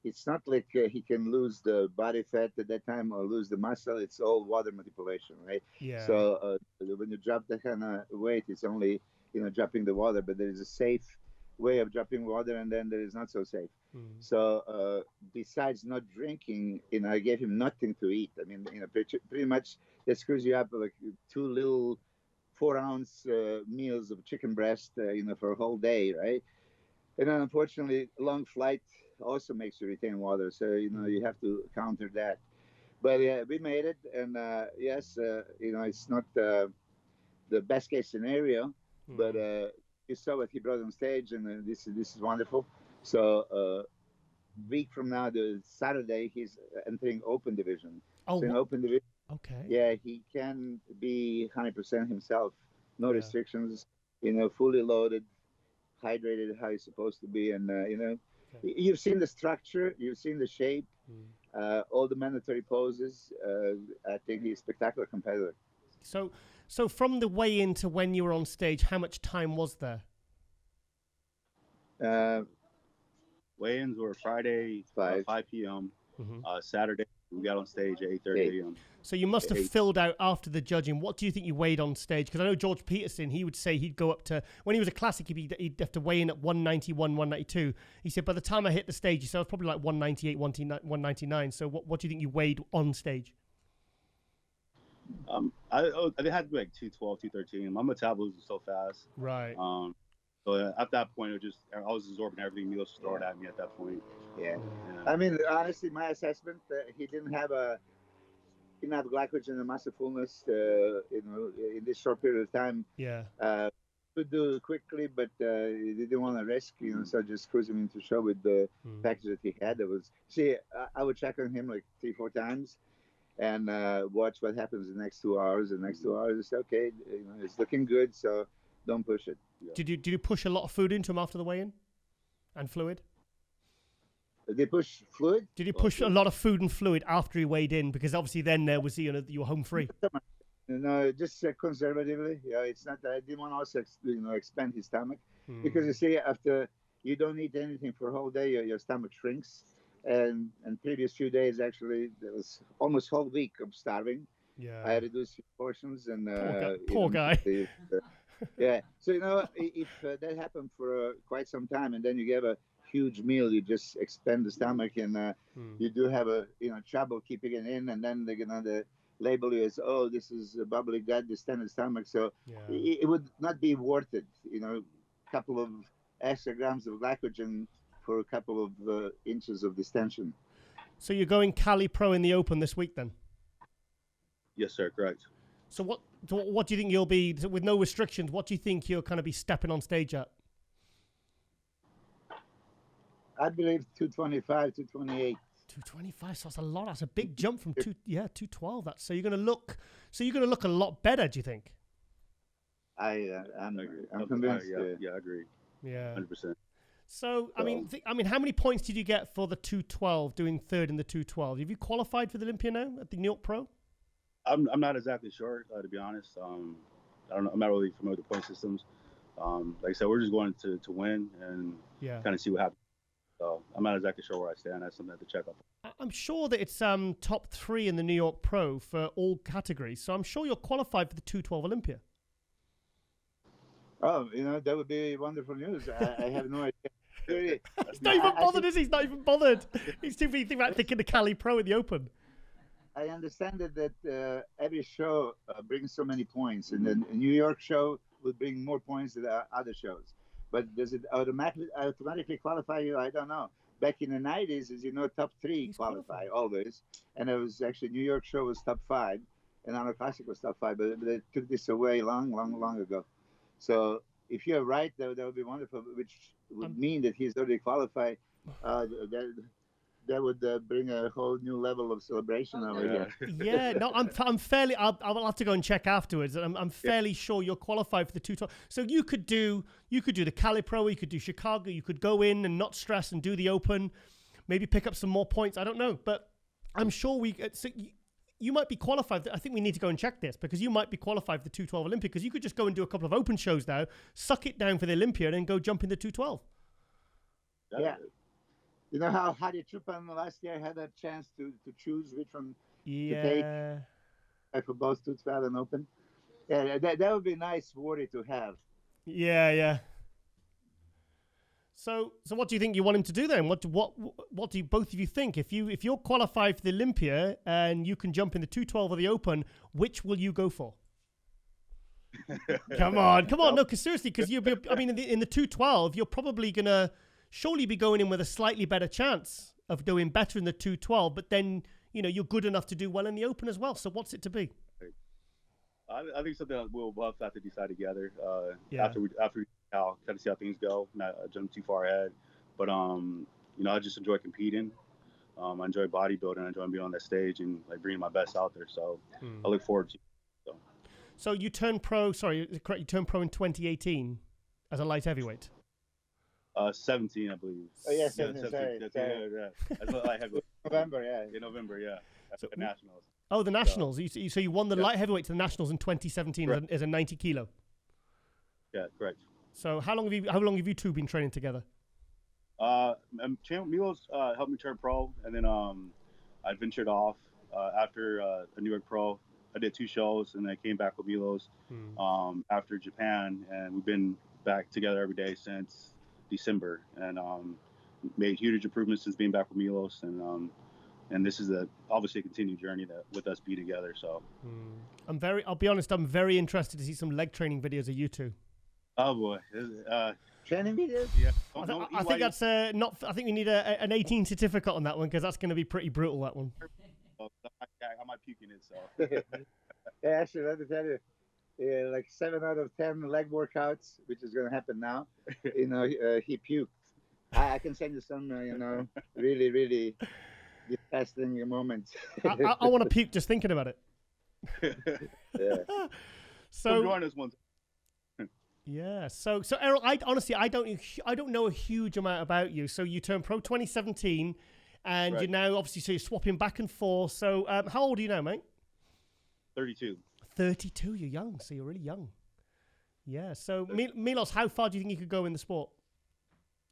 it's not like he can lose the body fat at that time or lose the muscle. It's all water manipulation, right? Yeah. So when you drop that kind of weight, it's only dropping the water. But there is a safe way of dropping water, and then there is not so safe. So besides not drinking, I gave him nothing to eat. I mean, pretty much that screws you up like 2 little 4-ounce meals of chicken breast, for a whole day, right? And then unfortunately, a long flight also makes you retain water. So, you have to counter that. But we made it. And yes, it's not the best case scenario, but you saw what he brought on stage, and this is wonderful. So week from now, the Saturday, he's entering open division. Oh, so in open division, okay. yeah, he can be 100% himself. No restrictions, fully loaded, hydrated how he's supposed to be. And, you've seen the structure, you've seen the shape, all the mandatory poses. I think he's a spectacular competitor. So from the weigh-in to when you were on stage, how much time was there? Weigh-ins were Friday, 5 p.m. Saturday, we got on stage at 8:30 a.m. So you must have filled out after the judging. What do you think you weighed on stage? Because I know George Peterson, he would say he'd go up to, when he was a classic, he'd have to weigh in at 191, 192. He said, by the time I hit the stage, he said I was probably like 198, 199. So what do you think you weighed on stage? I had to be like 212, 213. My metabolism was so fast. Right. So at that point, I was absorbing everything Milos was throwing at me at that point. Yeah. I mean, honestly, my assessment, he didn't have glycogen and muscle fullness, in this short period of time. Yeah. Could do quickly, but he didn't want to risk, so just cruise him into show with the package that he had. I would check on him like 3-4 times and watch what happens the next 2 hours. The next 2 hours, okay, it's looking good, so don't push it. Yeah. Did you push a lot of food into him after the weigh-in and fluid? Did they push fluid? Did you push a lot of food and fluid after he weighed in? Because obviously then there was you were home free. No, just conservatively. Yeah, it's not. I didn't want to also expand his stomach because you see, after you don't eat anything for a whole day, your stomach shrinks. And previous few days actually, there was almost whole week of starving. Yeah, I reduced potions and poor guy. Yeah, so if that happened for quite some time, and then you get a huge meal, you just expand the stomach, and you do have trouble keeping it in, and then they're gonna label you as, oh, this is a bubbly gut, distended stomach. So it would not be worth it. A couple of extra grams of glycogen for a couple of inches of distension. So you're going Cali Pro in the Open this week then? Yes, sir. Correct. So what do you think you'll be, with no restrictions, what do you think you'll kind of be stepping on stage at? I believe 225, 228. 225, so that's a lot. That's a big jump from 212. So you're gonna look a lot better, do you think? I'm convinced. Yeah, I agree. Yeah, 100%. So I mean, how many points did you get for the 212, doing third in the 212? Have you qualified for the Olympia now at the New York Pro? I'm not exactly sure, to be honest. I don't know. I'm not really familiar with the point systems. Like I said, we're just going to win and kind of see what happens. So I'm not exactly sure where I stand. That's something I have to check up. I'm sure that it's top 3 in the New York Pro for all categories. So I'm sure you're qualified for the 212 Olympia. Oh, that would be wonderful news. I have no idea. He's not even bothered, is he? He's not even bothered. He's too busy thinking about thinking the Cali Pro in the Open. I understand that every show brings so many points, and the New York show will bring more points than other shows. But does it automatically qualify you? I don't know. Back in the 90s, as you know, top 3 qualify always. And it was actually New York show was top 5, and Honor Classic was top 5. But they took this away long ago. So if you're right, that would be wonderful, which would mean that he's already qualified. That would bring a whole new level of celebration over here. Yeah, no, I'm fairly. I'll have to go and check afterwards. I'm fairly sure you're qualified for the 212. So you could do the Cali Pro, you could do Chicago, you could go in and not stress and do the Open, maybe pick up some more points. I don't know, but I'm sure you might be qualified. I think we need to go and check this because you might be qualified for the 212 Olympia because you could just go and do a couple of open shows now, suck it down for the Olympia, and then go jump in the 212. Yeah. You know how Hadi Chupan last year had a chance to choose which one to take for both 212 and open? Yeah, that would be nice worry to have. Yeah. So what do you think you want him to do then? What do you, both of you think? If you're qualified for the Olympia and you can jump in the 212 or the Open, which will you go for? Come on, no, because seriously, because in the 212, you're probably gonna surely be going in with a slightly better chance of doing better in the 212, but then you're good enough to do well in the Open as well. So what's it to be? I think something that we'll both have to decide together after we kind of see how things go, not jump too far ahead. But I just enjoy competing. I enjoy bodybuilding. I enjoy being on that stage and like bringing my best out there. So I look forward to it. So you turned pro. Sorry, is it correct? You turned pro in 2018 as a light heavyweight. 17, I believe. Oh yeah, 17. Sorry. Yeah. As a light heavyweight. November, yeah. In November, yeah. At the Nationals. Oh, the Nationals. So you won the light heavyweight to the Nationals in 2017 as a 90 kilo. Yeah, correct. So how long have you two been training together? Milos helped me turn pro, and then I ventured off after a New York pro. I did 2 shows, and I came back with Milos after Japan, and we've been back together every day since December, and made huge improvements since being back with Milos, and this is obviously a continued journey that with us be together. So I'll be honest, I'm very interested to see some leg training videos of you two. Oh boy, training videos? Yeah, I think that's not. I think we need an 18 certificate on that one because that's going to be pretty brutal. That one. I might puke in it. So yeah, actually, let me tell you, like 7 out of 10 leg workouts, which is going to happen now. He puked. I can send you some, really, really disgusting moments. I want to puke just thinking about it. Yeah. So join us once. Yeah. So Errol, I don't know a huge amount about you. So you turned pro 2017, and you're now obviously you're swapping back and forth. So how old are you now, mate? 32. 32. You're young. So you're really young. Yeah. So Milos, how far do you think you could go in the sport?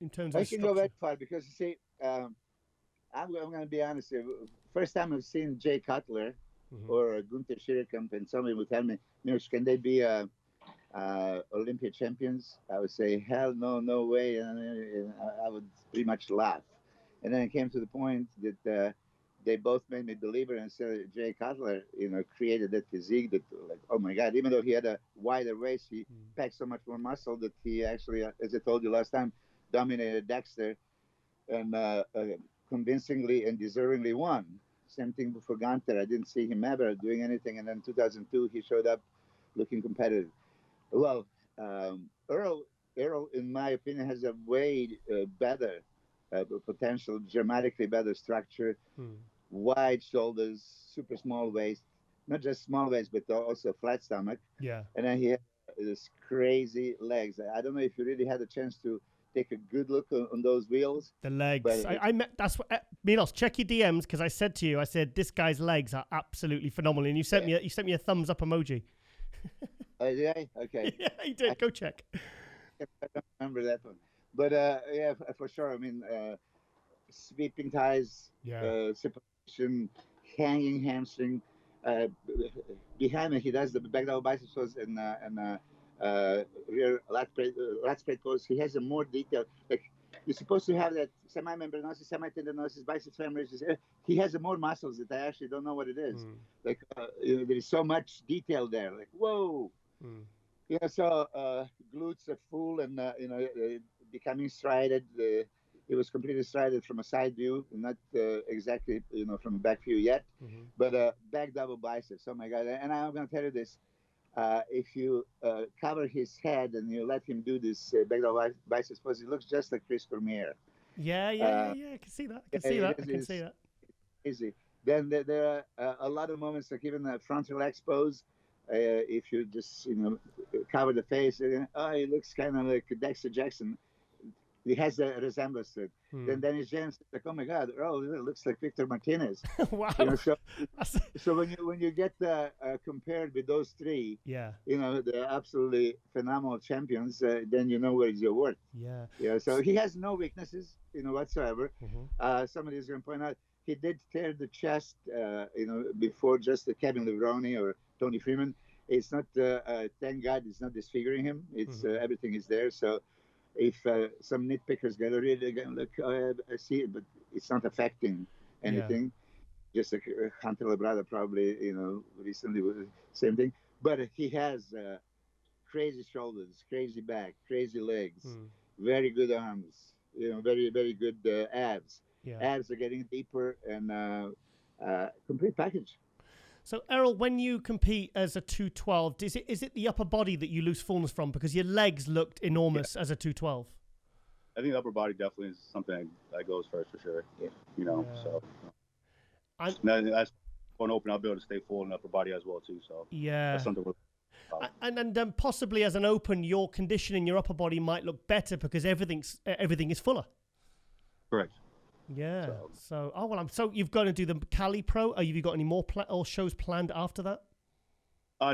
In terms of I can go that far because you see, I'm going to be honest here. First time I've seen Jay Cutler or Gunther Schirkamp, and somebody would tell me, can they be Olympia champions? I would say, hell no way. And I would pretty much laugh. And then it came to the point that they both made me believer and said Jay Cutler, created that physique that, like, oh my God, even though he had a wider waist, he packed so much more muscle that he actually, as I told you last time, dominated Dexter and convincingly and deservingly won. Same thing for Gunther. I didn't see him ever doing anything. And then 2002, he showed up looking competitive. Well, Errol, in my opinion, has a way better potential, dramatically better structure, wide shoulders, super small waist, not just small waist, but also flat stomach. Yeah. And then he has this crazy legs. I don't know if you really had a chance to take a good look on those wheels. The legs. That's what Milos, check your DMs because I said to you, this guy's legs are absolutely phenomenal, and you sent me a thumbs up emoji. Oh, did I? Okay. Yeah, you did. Go check. I don't remember that one, but yeah, for sure. I mean, sweeping ties, separation, hanging hamstring. Behind me, he does the back double biceps pose and rear lat spread pose. He has a more detailed, like you're supposed to have that semi-membranosus, semi-tendinosus, biceps femoris. He has more muscles that I actually don't know what it is. Like there is so much detail there. Like whoa. So glutes are full and becoming strided. He was completely strided from a side view, not exactly from a back view yet, but back double biceps. Oh my God! And I'm going to tell you this: if you cover his head and you let him do this back double biceps pose, it looks just like Chris Cormier. Yeah. I can see that. I can see that. Easy. Then there are a lot of moments, like even the front relax pose. If you just cover the face, it looks kind of like Dexter Jackson. he has a resemblance to it. Then Dennis James is like, oh my God, Errol, it looks like Victor Martinez. Wow. You know, so when you get compared with those three, you know, the absolutely phenomenal champions, then you know where is your worth. Yeah. So he has no weaknesses, you know, whatsoever. Somebody is going to point out he did tear the chest, you know, before just Kevin Levrone or Tony Freeman. It's not. Thank God, it's not disfiguring him. It's everything is there. So. If some nitpickers get it again, look, I see it, but it's not affecting anything. Just like Hunter Labrada probably, you know, recently was the same thing. But he has crazy shoulders, crazy back, crazy legs, very good arms, you know, very, very good abs. Abs are getting deeper and complete package. So, Errol, when you compete as a 212, is it the upper body that you lose fullness from? Because your legs looked enormous as a 212. I think upper body definitely is something that goes first for sure. You know, so. That's going open. I'll be able to stay full in upper body as well too. So that's something we're and possibly as an open, your conditioning, your upper body might look better because everything is fuller. Correct. Yeah. So you've got to do the Cali Pro. Have you got any more shows planned after that?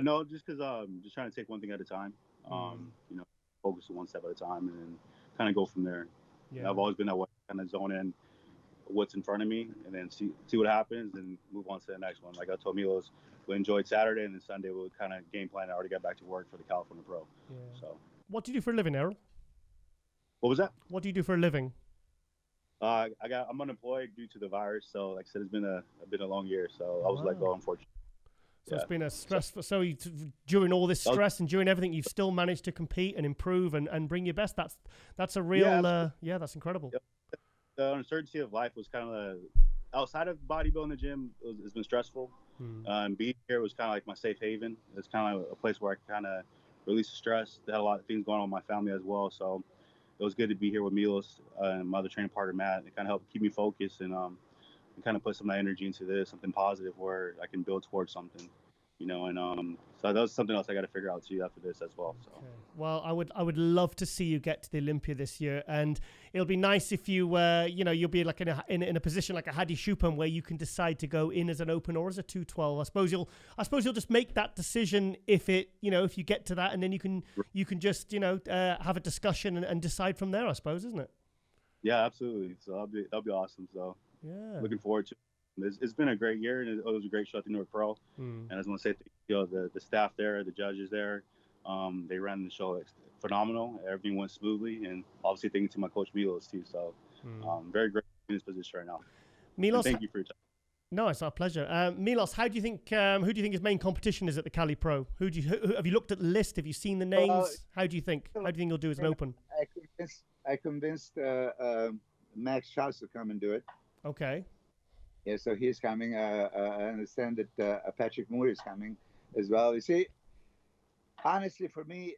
No, just because just trying to take one thing at a time. You know, focus on one step at a time, and then kind of go from there. I've always been that way, kind of zone in what's in front of me, and then see what happens, and move on to the next one. Like I told Milos, we enjoyed Saturday, and then Sunday we'll kind of game plan. I already got back to work for the California Pro. So, what do you do for a living, Errol? What was that? What do you do for a living? I'm unemployed due to the virus, so like I said, it's been a long year. So I was let go, unfortunately. So it's been a stressful. So during all this stress and during everything, you've still managed to compete and improve and bring your best. That's a real that's incredible. The uncertainty of life was kind of outside of bodybuilding the gym. It's been stressful. Being here was kind of like my safe haven. It's kind of a place where I kind of release the stress. They had a lot of things going on with my family as well, so. It was good to be here with Milos and my other training partner, Matt. It kind of helped keep me focused and kind of put some of my energy into this, something positive where I can build towards something, you know. And so that was something else I got to figure out too after this as well. So. Okay. Well, I would love to see you get to the Olympia this year, and it'll be nice if you you'll be like in a position like a Hadi Choopan where you can decide to go in as an open or as a 212. I suppose you'll just make that decision if you get to that, and then you can just have a discussion and decide from there. I suppose, isn't it? Yeah, absolutely. So that'll be awesome. So looking forward to it. It's been a great year, and it was a great show at the Newark Pro. And I just want to say, the staff there, the judges there, they ran the show phenomenal. Everything went smoothly, and obviously thank you to my coach Milos too. So very great in this position right now. Milos, and thank you for your time. No, it's our pleasure. Milos, who do you think his main competition is at the Cali Pro? Who have you looked at the list? Have you seen the names? How do you think he'll do as an open? I convinced Max Charles to come and do it. Okay. Yeah, so he's coming. I understand that Patrick Moore is coming as well. You see, honestly, for me,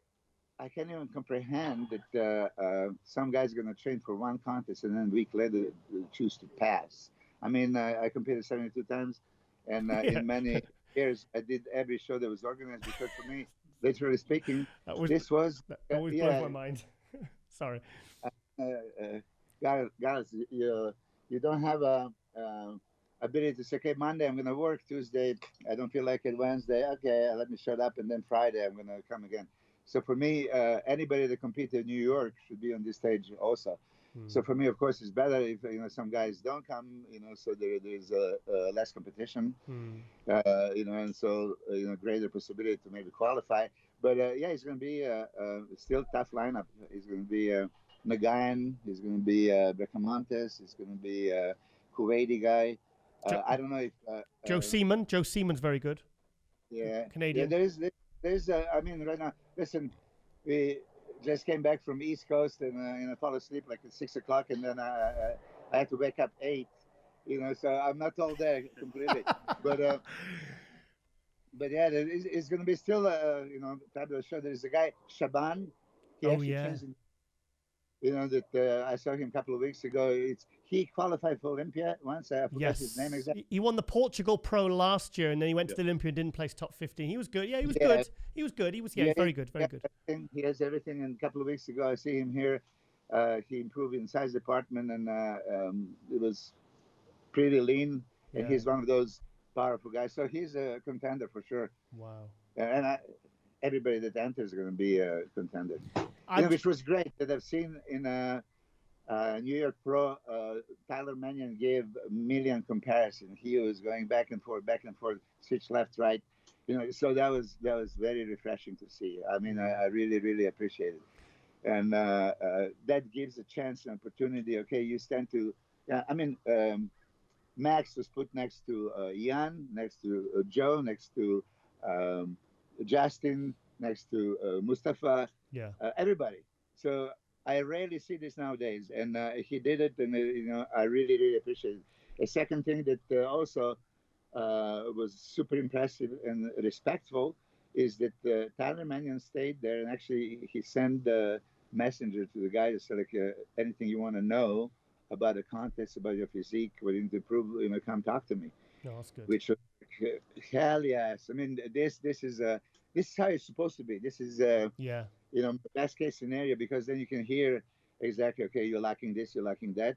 I can't even comprehend that some guy's going to train for one contest and then a week later choose to pass. I mean, I competed 72 times, and in many years, I did every show that was organized because for me, literally speaking, that always blows my mind. Sorry. Guys, you don't have a ability to say, okay, Monday I'm going to work, Tuesday I don't feel like it, Wednesday, okay, let me shut up, and then Friday I'm going to come again. So for me, anybody that competed in New York should be on this stage also. So for me, of course, it's better if some guys don't come, so there's less competition, and so greater possibility to maybe qualify. But it's going to be still tough lineup. It's going to be Nagayan, it's going to be Bracamontes, it's going to be Kuwaiti guy. I don't know if Joe Seaman. Joe Seaman's very good. Yeah, Canadian. Yeah, there's right now. Listen, we just came back from East Coast and I fell asleep like at 6 o'clock, and then I had to wake up 8. So I'm not all there completely. but yeah, it's going to be still fabulous show. There's a guy Shaban. That I saw him a couple of weeks ago. He qualified for Olympia once. I forgot his name exactly. He won the Portugal Pro last year, and then he went to the Olympia and didn't place top 15. He was good. Yeah, he was good. He was good. He was very good. Very good. He has everything. And a couple of weeks ago, I see him here He improved in size department, and it was pretty lean. And he's one of those powerful guys. So he's a contender for sure. Wow. And everybody that enters is going to be a contender. Which was great that I've seen in New York Pro. Tyler Mannion gave a million comparison. He was going back and forth, switch left, right. So that was very refreshing to see. I mean, I really, really appreciate it. And that gives a chance and opportunity. Okay, you stand to, Max was put next to Jan, next to Joe, next to Justin, next to Mustafa, everybody. So I rarely see this nowadays, and he did it, and I really, really appreciate it. A second thing that also was super impressive and respectful is that Tyler Mannion stayed there, and actually he sent the messenger to the guy to say, like, anything you want to know about the contest, about your physique, what you need to improve, come talk to me. No, that's good. Which was hell yes. I mean, this is how it's supposed to be. This is the best case scenario, because then you can hear exactly, okay, you're lacking this, you're lacking that.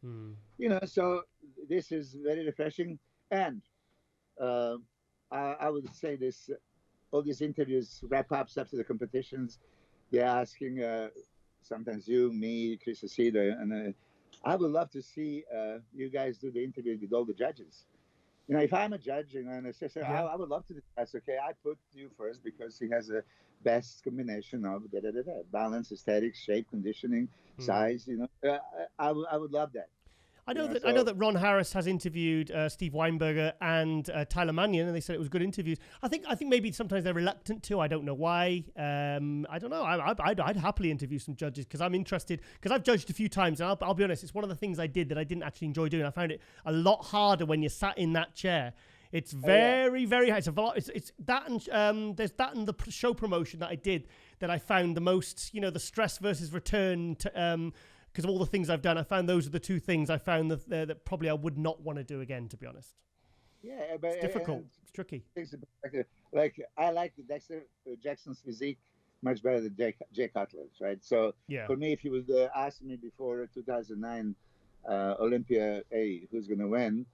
So this is very refreshing. And I would say this, all these interviews, wrap-ups after the competitions, they're asking sometimes you, me, Chris Acedo, and I would love to see you guys do the interview with all the judges. If I'm a judge, and I say, I would love to do that. Okay, I put you first because he has the best combination of balance, aesthetics, shape, conditioning, size. I would love that. I know that Ron Harris has interviewed Steve Weinberger and Tyler Mannion, and they said it was good interviews. I think maybe sometimes they're reluctant to. I don't know why. I don't know. I'd happily interview some judges because I'm interested. Because I've judged a few times, and I'll be honest, it's one of the things I did that I didn't actually enjoy doing. I found it a lot harder when you're sat in that chair. It's very, very hard. It's that, and there's that and the show promotion that I did that I found the most. The stress versus return. Because of all the things I've done, I found those are the two things I found that probably I would not want to do again, to be honest. Yeah, but it's difficult. It's tricky. Like I like Dexter Jackson's physique much better than Jay Cutler's, right? So for me, if you would ask me before 2009 Olympia, who's going to win?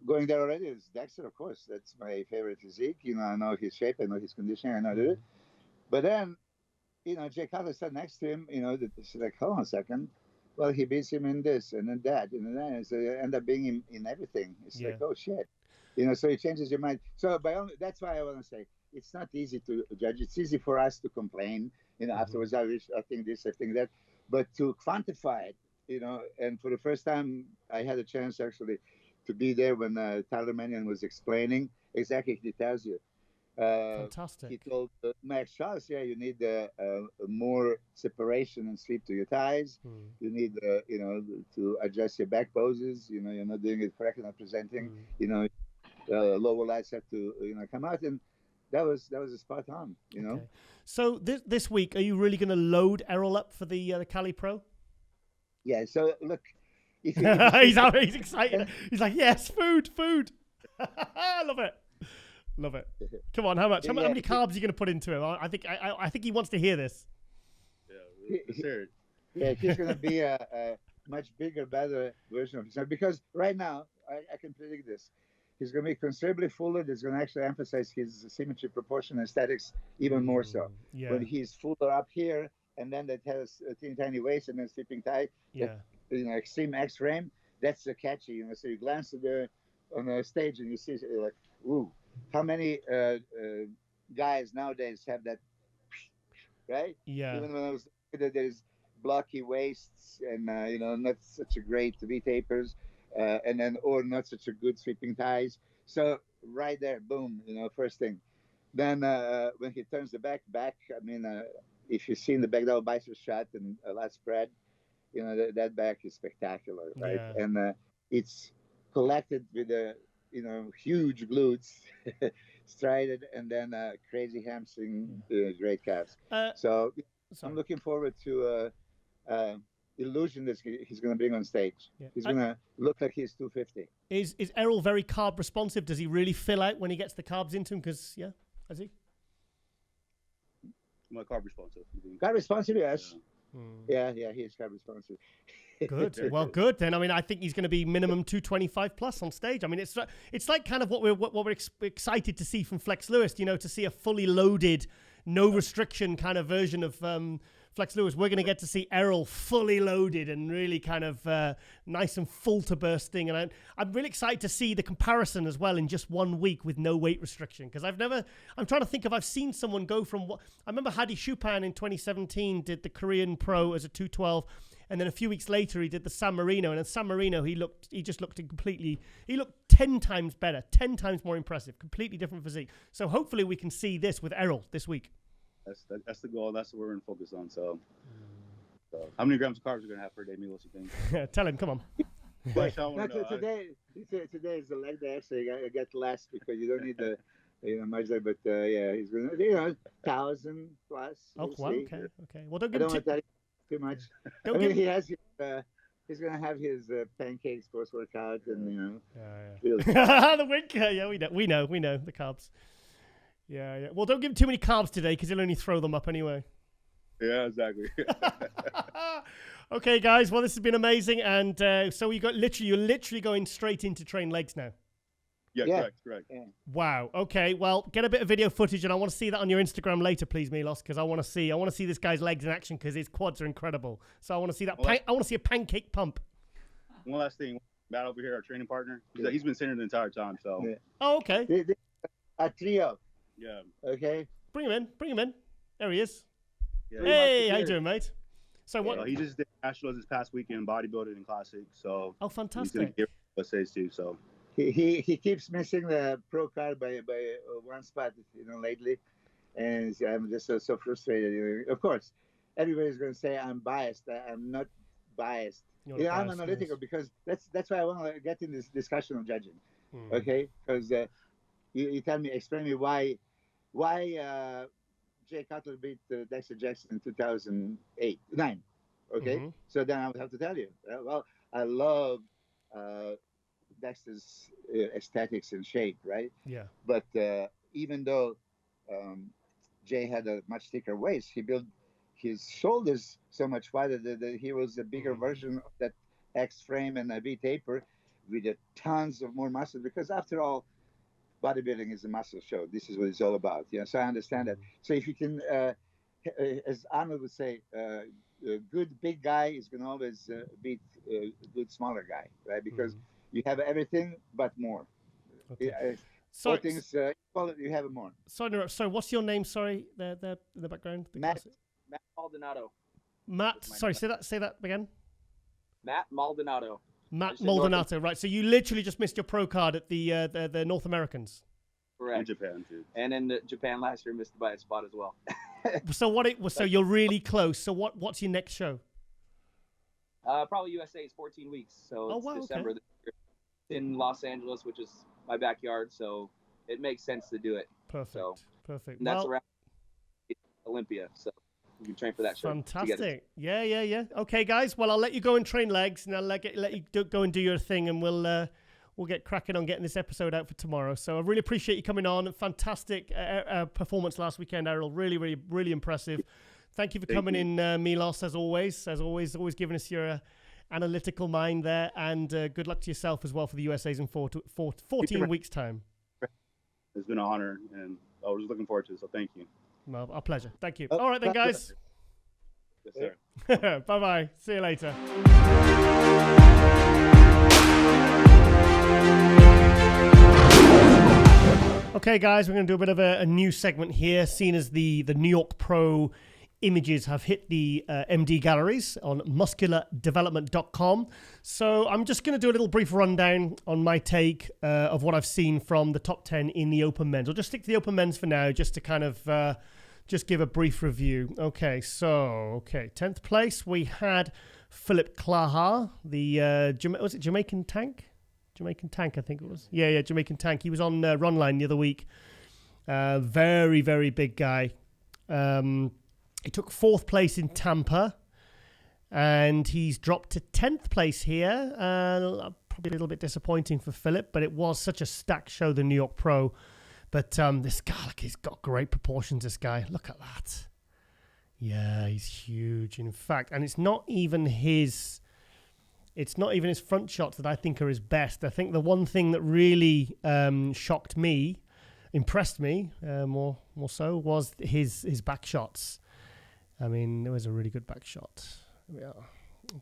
Going there already is Dexter, of course. That's my favorite physique. I know his shape, I know his conditioning, I know it. But then, Jay Cutler sat next to him. It's like, hold on a second. Well, he beats him in this and in that and in that. So you end up being in everything. It's like, oh shit. So it changes your mind. So that's why I want to say it's not easy to judge. It's easy for us to complain. Afterwards, I think this, I think that. But to quantify it, and for the first time, I had a chance actually to be there when Tyler Mannion was explaining exactly. He tells you. Fantastic. He told Max Giles, you need more separation and sweep to your thighs. You need, to adjust your back poses. You're not doing it correctly, not presenting. Lower lights have to, come out, and that was a spot on. Okay. So this week, are you really going to load Errol up for the Cali Pro? Yeah. So look, he's excited. He's like, yes, food. I love it. Love it. Come on, how much? How many carbs are you going to put into him? I think he wants to hear this. Yeah, sure. Yeah, he's going to be a much bigger, better version of himself. Because right now, I can predict this. He's going to be considerably fuller. He's going to actually emphasize his symmetry, proportion, aesthetics even more so. Yeah. When he's fuller up here, and then that has a teeny tiny waist and then sleeping tight. Yeah. That, extreme X frame. That's the catchy. So you glance on the stage and you see like, ooh. How many guys nowadays have that, right? Yeah. Even when I was there's blocky waists and not such a great V-tapers, and then or not such a good sweeping thighs. So right there, boom, first thing. Then when he turns the back, I mean, if you've seen the back double bicep shot and a lat spread, that back is spectacular, right? Yeah. And it's collected with a huge glutes, strided, and then crazy hamstring, great calves. So I'm looking forward to illusion that he's going to bring on stage. Yeah. He's going to look like he's 250. Is Errol very carb responsive? Does he really fill out when he gets the carbs into him? Because, has he? Carb responsive. Carb responsive, yes. Yeah, he's carb responsive. Good. Well, good then. I mean, I think he's going to be minimum 225 plus on stage. I mean, it's like kind of what we're excited to see from Flex Lewis. You know, to see a fully loaded, no restriction kind of version of Flex Lewis. We're going to get to see Errol fully loaded and really kind of nice and full to bursting. And I'm really excited to see the comparison as well in just 1 week with no weight restriction. Because I'm trying to think if I've seen someone go from what I remember Hadi Choopan in 2017 did the Korean Pro as a 212. And then a few weeks later, he did the San Marino. And in San Marino, he looked 10 times better, 10 times more impressive, completely different physique. So hopefully we can see this with Errol this week. That's the goal. That's what we're going to focus on. So how many grams of carbs are going to have per day, Milos, you think? Tell him, come on. Today is the leg day, so you get less because you don't need the much there. But he's going to 1,000 plus. Oh, wow, okay. Well, don't I give don't him want that too much. He has he's going to have his pancakes post workout, and the wink. Yeah, we know the carbs. Yeah. Well, don't give him too many carbs today because he'll only throw them up anyway. Yeah, exactly. Okay, guys. Well, this has been amazing, and so you're literally going straight into train legs now. Yeah, correct. Yeah. Wow. Okay. Well, get a bit of video footage, and I want to see that on your Instagram later, please, Milos, because I want to see this guy's legs in action because his quads are incredible. So I want to see that. I want to see a pancake pump. One last thing, Matt over here, our training partner, he's been sitting the entire time. So. Yeah. Oh, okay. A trio. Yeah. Okay. Bring him in. There he is. Yeah. Hey, how you doing, mate? So what? He just did nationals this past weekend, bodybuilding and classic. So. Oh, fantastic. He's going to give us stage too. So. He keeps missing the pro card by one spot, lately, and I'm just so frustrated. Of course, everybody's going to say I'm biased. I'm not biased. I'm analytical because that's why I want to get in this discussion of judging. Okay, because you explain me why Jay Cutler beat Dexter Jackson in 2009. Okay, so then I would have to tell you. Well, I love. Dexter's aesthetics and shape, right? Yeah. But even though Jay had a much thicker waist, he built his shoulders so much wider that he was a bigger version of that X frame and a V taper with tons of more muscle. Because after all, bodybuilding is a muscle show. This is what it's all about. So I understand that. So if you can, as Arnold would say, a good big guy is going to always beat a good smaller guy, right? Because you have everything but more. Okay. So things you have more. So what's your name? Sorry, there in the background. Matt Maldonado. Matt, sorry, say that again. Matt Maldonado. Matt Maldonado, right? So you literally just missed your pro card at the North Americans. Correct. In Japan too. And in Japan last year, missed by a spot as well. So you're really close. So what's your next show? Probably USA is 14 weeks, so it's December. Okay. In Los Angeles, which is my backyard, so it makes sense to do it. Perfect. And that's around Olympia, so you can train for that show. Fantastic. Yeah. Okay, guys. Well, I'll let you go and train legs, and I'll let you go and do your thing, and we'll get cracking on getting this episode out for tomorrow. So I really appreciate you coming on. Fantastic performance last weekend, Errol. Really, really, really impressive. Thank you for coming in, Milos, as always giving us your analytical mind there, and good luck to yourself as well for the USA's in 14 weeks' time. It's been an honor, and I was looking forward to it, so thank you. Well, our pleasure. Thank you. All right then, guys. Yes, sir. Bye-bye. See you later. Okay, guys, we're going to do a bit of a new segment here, seeing as the New York Pro images have hit the MD galleries on musculardevelopment.com. So I'm just going to do a little brief rundown on my take of what I've seen from the top 10 in the open men's. I'll just stick to the open men's for now, just to kind of just give a brief review. Okay, 10th place, we had Philip Claha, was it Jamaican Tank? Jamaican Tank, I think it was. Yeah, Jamaican Tank. He was on Runline the other week. Very, very big guy. He took 4th place in Tampa, and he's dropped to 10th place here. Probably a little bit disappointing for Philip, but it was such a stacked show, the New York Pro. But this guy, he's got great proportions, this guy. Look at that. Yeah, he's huge. In fact, and it's not even his front shots that I think are his best. I think the one thing that really shocked me, impressed me more so, was his back shots. I mean, it was a really good back shot. Yeah.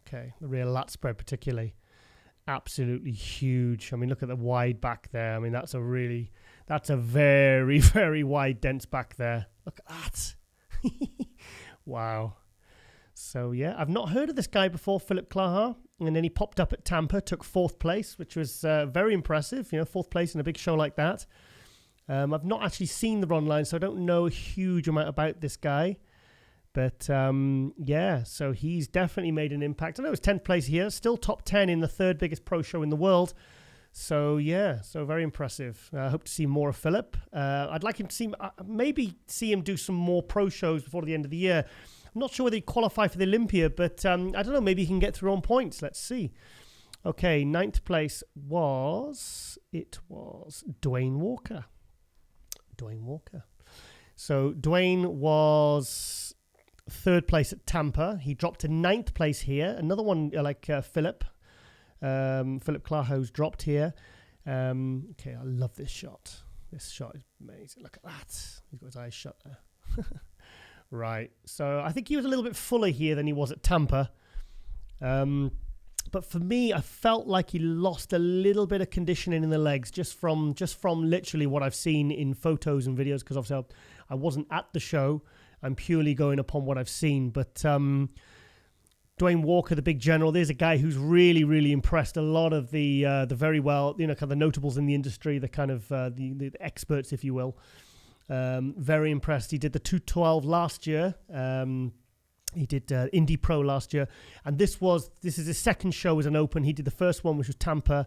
Okay, the rear lat spread particularly, absolutely huge. I mean, look at the wide back there. I mean, that's a very, very wide, dense back there. Look at that. Wow. So, yeah, I've not heard of this guy before, Philip Claha. And then he popped up at Tampa, took 4th place, which was very impressive. 4th place in a big show like that. I've not actually seen the run line, so I don't know a huge amount about this guy. But, yeah, so he's definitely made an impact. I know it was 10th place here, still top 10 in the 3rd biggest pro show in the world. So, yeah, so very impressive. I hope to see more of Philip. I'd like him to maybe see him do some more pro shows before the end of the year. I'm not sure whether he'd qualify for the Olympia, but I don't know, maybe he can get through on points. Let's see. Okay, 9th place was Dwayne Walker. So, Dwayne was 3rd place at Tampa. He dropped to 9th place here. Another one like Philip Claho's dropped here. Okay, I love this shot. This shot is amazing. Look at that. He's got his eyes shut there. Right. So I think he was a little bit fuller here than he was at Tampa. But for me, I felt like he lost a little bit of conditioning in the legs just from literally what I've seen in photos and videos, because obviously I wasn't at the show. I'm purely going upon what I've seen. But Dwayne Walker, the big general, there's a guy who's really, really impressed a lot of the very well, kind of the notables in the industry, the kind of the experts, if you will. Very impressed. He did the 212 last year. He did Indie Pro last year, and this is his second show as an open. He did the first one, which was Tampa.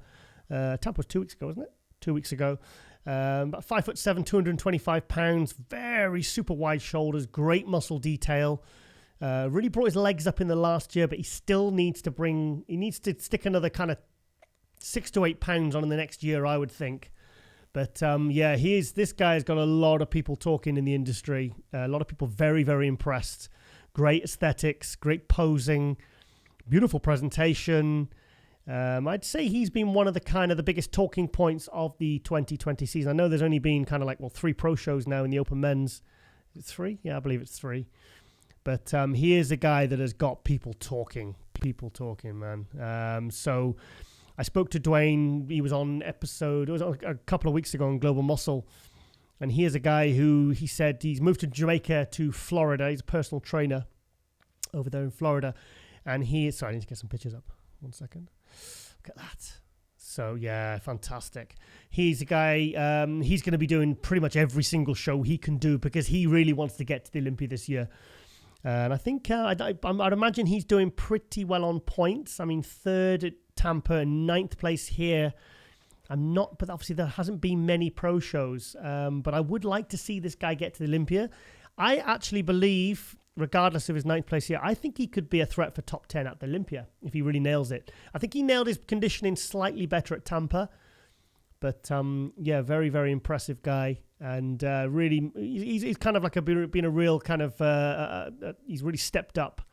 Tampa was 2 weeks ago, wasn't it? 2 weeks ago. About 5'7", 225 pounds. Very super wide shoulders. Great muscle detail. Really brought his legs up in the last year, but he still needs to stick another kind of 6 to 8 pounds on in the next year, I would think. But yeah, this guy has got a lot of people talking in the industry. A lot of people very, very impressed. Great aesthetics, great posing, beautiful presentation. I'd say he's been one of the biggest talking points of the 2020 season. I know there's only been 3 pro shows now in the open men's. Is it 3? Yeah, I believe it's 3. But he is a guy that has got people talking, man. So I spoke to Dwayne. He was on episode, it was a couple of weeks ago on Global Muscle. And he is a guy who, he said he's moved to Jamaica to Florida. He's a personal trainer over there in Florida. And sorry, I need to get some pictures up. 1 second. Look at that. So, yeah, fantastic. He's a guy, he's going to be doing pretty much every single show he can do because he really wants to get to the Olympia this year. And I think, I'd imagine he's doing pretty well on points. I mean, 3rd at Tampa and 9th place here. But obviously there hasn't been many pro shows. But I would like to see this guy get to the Olympia. I actually believe, regardless of his 9th place here, I think he could be a threat for top 10 at the Olympia if he really nails it. I think he nailed his conditioning slightly better at Tampa. But yeah, very, very impressive guy. And really, he's kind of like been a real kind of, he's really stepped up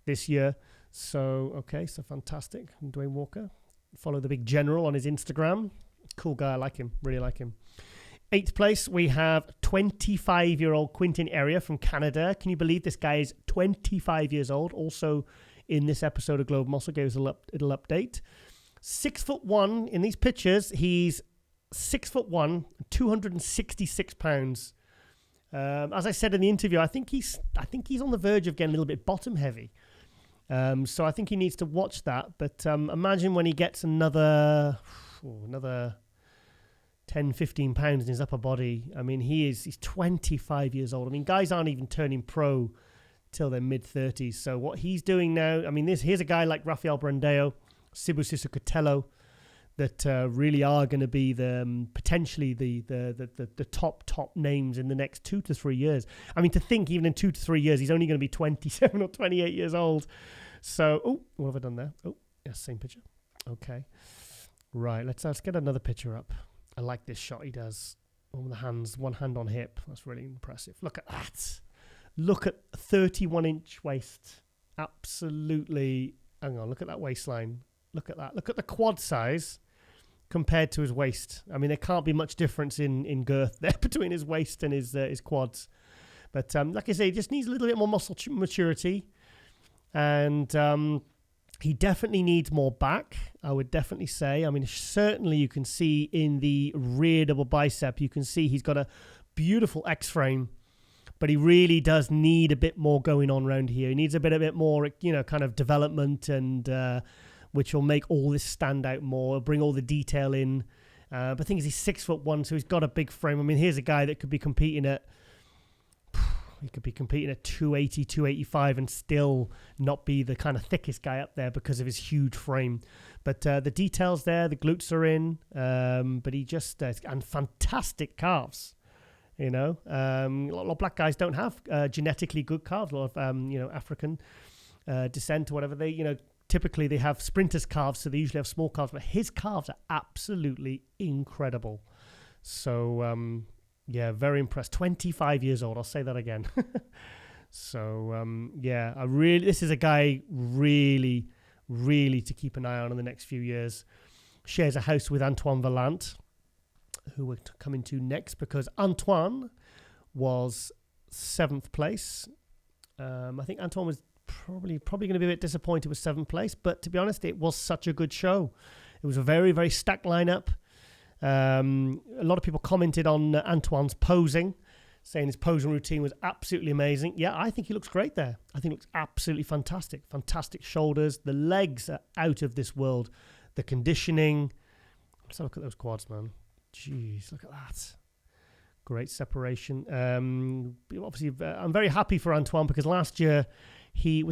this year. So, okay, so fantastic. And Dwayne Walker. Follow the big general on his Instagram. Cool guy, I like him, really like him. 8th place, we have 25-year-old Quinton Eriya from Canada. Can you believe this guy is 25 years old? Also in this episode of Global Muscle, gave us a little update. 6'1" in these pictures. He's 6'1", 266 pounds. As I said in the interview, I think he's on the verge of getting a little bit bottom heavy. So I think he needs to watch that. But imagine when he gets another 10, 15 pounds in his upper body. I mean, he's 25 years old. I mean, guys aren't even turning pro till their mid-30s. So what he's doing now, I mean, here's a guy like Rafael Brandao, Sibu Sisukotelo, that really are going to be potentially the top names in the next 2 to 3 years. I mean, to think even in 2 to 3 years, he's only going to be 27 or 28 years old. So, what have I done there? Oh, yes, same picture. Okay. Right, let's get another picture up. I like this shot he does. One hand on hip. That's really impressive. Look at that. Look at 31-inch waist. Absolutely. Hang on, look at that waistline. Look at that. Look at the quad size compared to his waist. I mean, there can't be much difference in girth there between his waist and his quads. But like I say, he just needs a little bit more muscle maturity. And he definitely needs more back, I would definitely say. I mean, certainly you can see in the rear double bicep, you can see he's got a beautiful X-frame. But he really does need a bit more going on around here. He needs a bit more, kind of development, and which will make all this stand out more, bring all the detail in. But the thing is, he's 6'1", so he's got a big frame. I mean, here's a guy that could be competing at 280, 285 and still not be the kind of thickest guy up there because of his huge frame. But the details there, the glutes are in, but he just, and fantastic calves. A lot of black guys don't have genetically good calves. A lot of African descent or whatever. They typically they have sprinters' calves, so they usually have small calves. But his calves are absolutely incredible. So very impressed. 25 years old. I'll say that again. So this is a guy really, really to keep an eye on in the next few years. Shares a house with Antoine Vaillant, who we're coming to next, because Antoine was 7th place. I think Antoine was probably going to be a bit disappointed with 7th place, but to be honest, it was such a good show. It was a very, very stacked lineup. A lot of people commented on Antoine's posing, saying his posing routine was absolutely amazing. Yeah, I think he looks great there. I think he looks absolutely fantastic. Fantastic shoulders. The legs are out of this world. The conditioning. Let's have a look at those quads, man. Jeez, look at that. Great separation. Obviously, I'm very happy for Antoine because last year I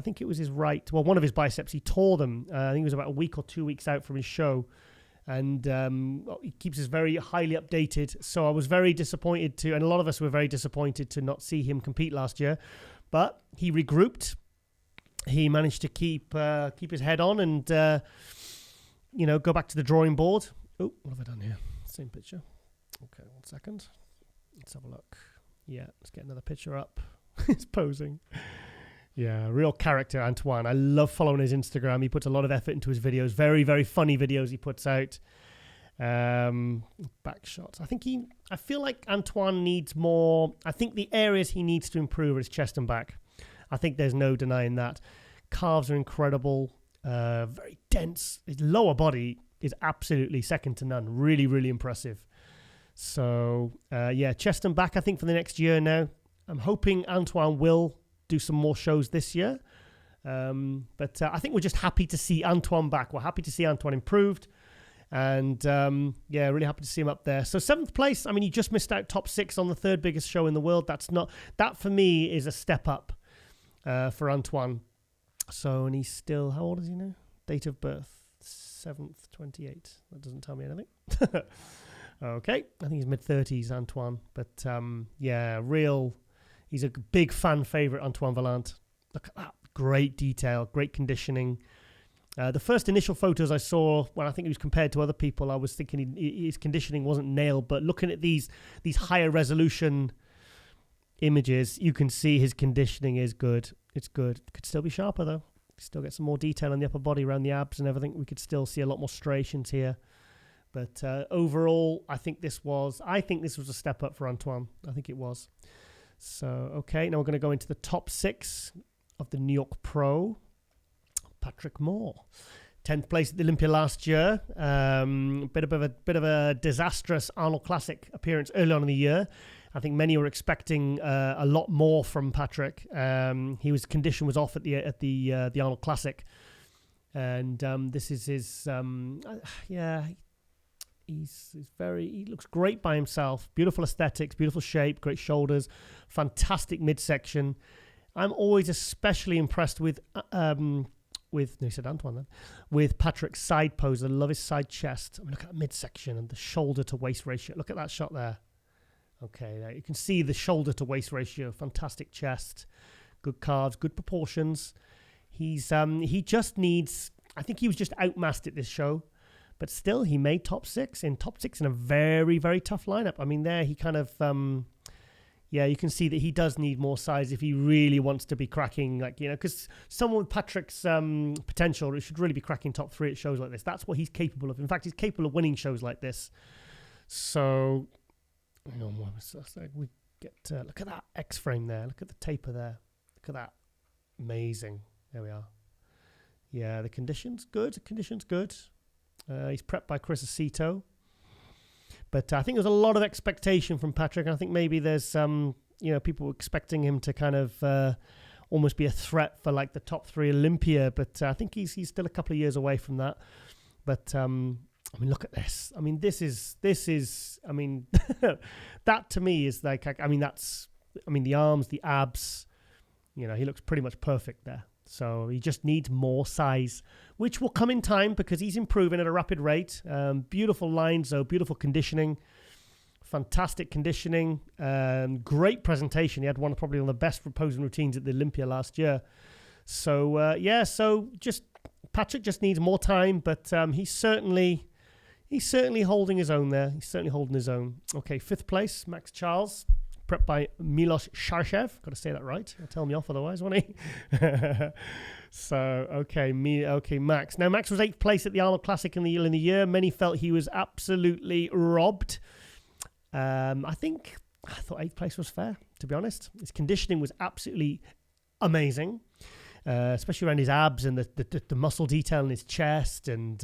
think it was his right, one of his biceps, he tore them. I think it was about a week or 2 weeks out from his show. And he keeps us very highly updated. So I was very disappointed and a lot of us were very disappointed to not see him compete last year. But he regrouped. He managed to keep his head on and, go back to the drawing board. Oh, what have I done here? Same picture. Okay, 1 second. Let's have a look. Yeah, let's get another picture up. He's posing. Yeah, real character, Antoine. I love following his Instagram. He puts a lot of effort into his videos. Very, very funny videos he puts out. Back shots. I feel like Antoine needs more. I think the areas he needs to improve are his chest and back. I think there's no denying that. Calves are incredible. Very dense. His lower body is absolutely second to none. Really, really impressive. So, chest and back, I think, for the next year now. I'm hoping Antoine will do some more shows this year. But I think we're just happy to see Antoine back. We're happy to see Antoine improved. And, really happy to see him up there. So 7th place, I mean, he just missed out top 6 on the 3rd biggest show in the world. That for me is a step up for Antoine. So, and he's still, how old is he now? Date of birth. 7th, 28. That doesn't tell me anything. Okay. I think he's mid-30s, Antoine. But, he's a big fan favourite, Antoine Vaillant. Look at that. Great detail, great conditioning. The first initial photos I saw, when I think he was compared to other people, I was thinking his conditioning wasn't nailed. But looking at these higher resolution images, you can see his conditioning is good. It's good. Could still be sharper, though. Still get some more detail on the upper body around the abs and everything. We could still see a lot more striations here. But overall, I think this was a step up for Antoine. I think it was. So, okay, now we're going to go into the top 6 of the New York Pro. Patrick Moore, 10th place at the Olympia last year. Bit of a disastrous Arnold Classic appearance early on in the year. I think many were expecting a lot more from Patrick. His condition was off at the Arnold Classic, and this is his. He looks great by himself. Beautiful aesthetics, beautiful shape, great shoulders, fantastic midsection. I'm always especially impressed with Patrick's side pose. I love his side chest. I mean, look at that midsection and the shoulder to waist ratio. Look at that shot there. Okay, there you can see the shoulder to waist ratio. Fantastic chest, good calves, good proportions. He just needs. I think he was just outmassed at this show, but still he made top 6 in a very, very tough lineup. I mean, there he kind of Yeah, you can see that he does need more size if he really wants to be cracking, like, you know, because someone with Patrick's potential should really be cracking top 3 at shows like this. That's what he's capable of. In fact, he's capable of winning shows like this. So, hang on, we get look at that X frame there. Look at the taper there. Look at that. Amazing. There we are. Yeah, the condition's good. He's prepped by Chris Aceto. But I think there's a lot of expectation from Patrick. I think maybe there's people expecting him to kind of almost be a threat for like the top 3 Olympia. But I think he's still a couple of years away from that. But I mean, look at this. I mean, this is. I mean, that to me is like. I mean, the arms, the abs. You know, he looks pretty much perfect there. So he just needs more size, which will come in time because he's improving at a rapid rate. Beautiful lines, though. Beautiful conditioning. Fantastic conditioning. Great presentation. He had probably one of the best posing routines at the Olympia last year. So, so just Patrick just needs more time, but he's certainly holding his own there. He's certainly holding his own. Okay, 5th place, Max Charles. Prepped by Milos Sarcev. Got to say that right. He'll tell me off otherwise, won't he? So, okay, Max. Now, Max was 8th place at the Arnold Classic in the year. Many felt he was absolutely robbed. I thought 8th place was fair, to be honest. His conditioning was absolutely amazing, especially around his abs and the muscle detail in his chest. And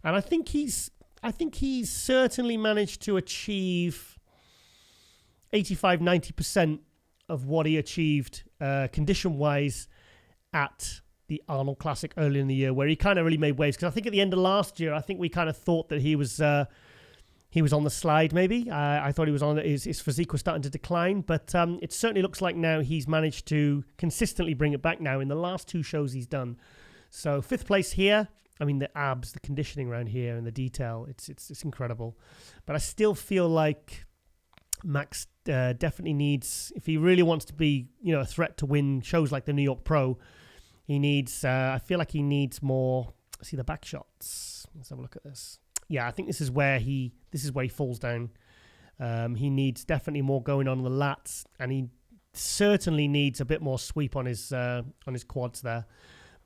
I think he's certainly managed to achieve 85-90% of what he achieved condition-wise at the Arnold Classic early in the year, where he kind of really made waves. Because I think at the end of last year, I think we kind of thought that he was on the slide, maybe. I thought he was on his physique was starting to decline, but it certainly looks like now he's managed to consistently bring it back now in the last 2 shows he's done. So 5th place here. I mean, the abs, the conditioning around here, and the detail, it's incredible. But I still feel like Max definitely needs, if he really wants to be, a threat to win shows like the New York Pro, he needs, I feel like he needs more. See the back shots. Let's have a look at this. Yeah, I think this is where he falls down. He needs definitely more going on the lats, and he certainly needs a bit more sweep on his quads there.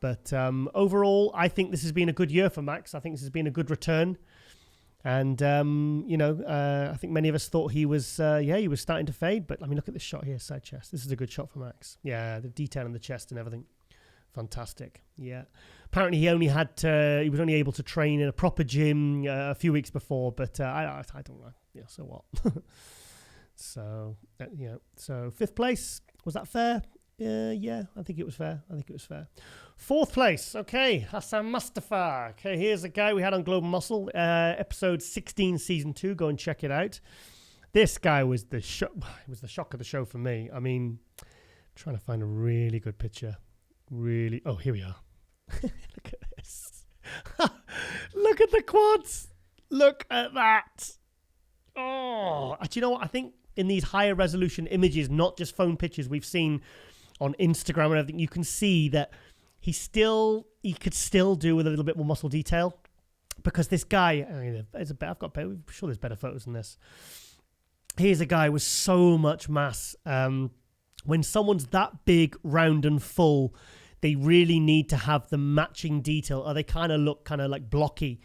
But overall, I think this has been a good year for Max. I think this has been a good return. And, I think many of us thought he was starting to fade. But, I mean, look at this shot here, side chest. This is a good shot for Max. Yeah, the detail in the chest and everything. Fantastic. Yeah. Apparently, he was only able to train in a proper gym a few weeks before. But I don't know. Yeah, so what? So 5th place. Was that fair? Yeah, I think it was fair. 4th place, okay, Hassan Mustafa. Okay, here's a guy we had on Global Muscle, episode 16, season 2. Go and check it out. This guy was the shock of the show for me. I mean, trying to find a really good picture. Really, oh, here we are. Look at this. Look at the quads. Look at that. Oh, do you know what? I think in these higher resolution images, not just phone pictures we've seen on Instagram and everything, you can see that he could still do with a little bit more muscle detail, because this guy, I'm sure there's better photos than this. Here's a guy with so much mass. When someone's that big, round and full, they really need to have the matching detail, or they kind of look like blocky,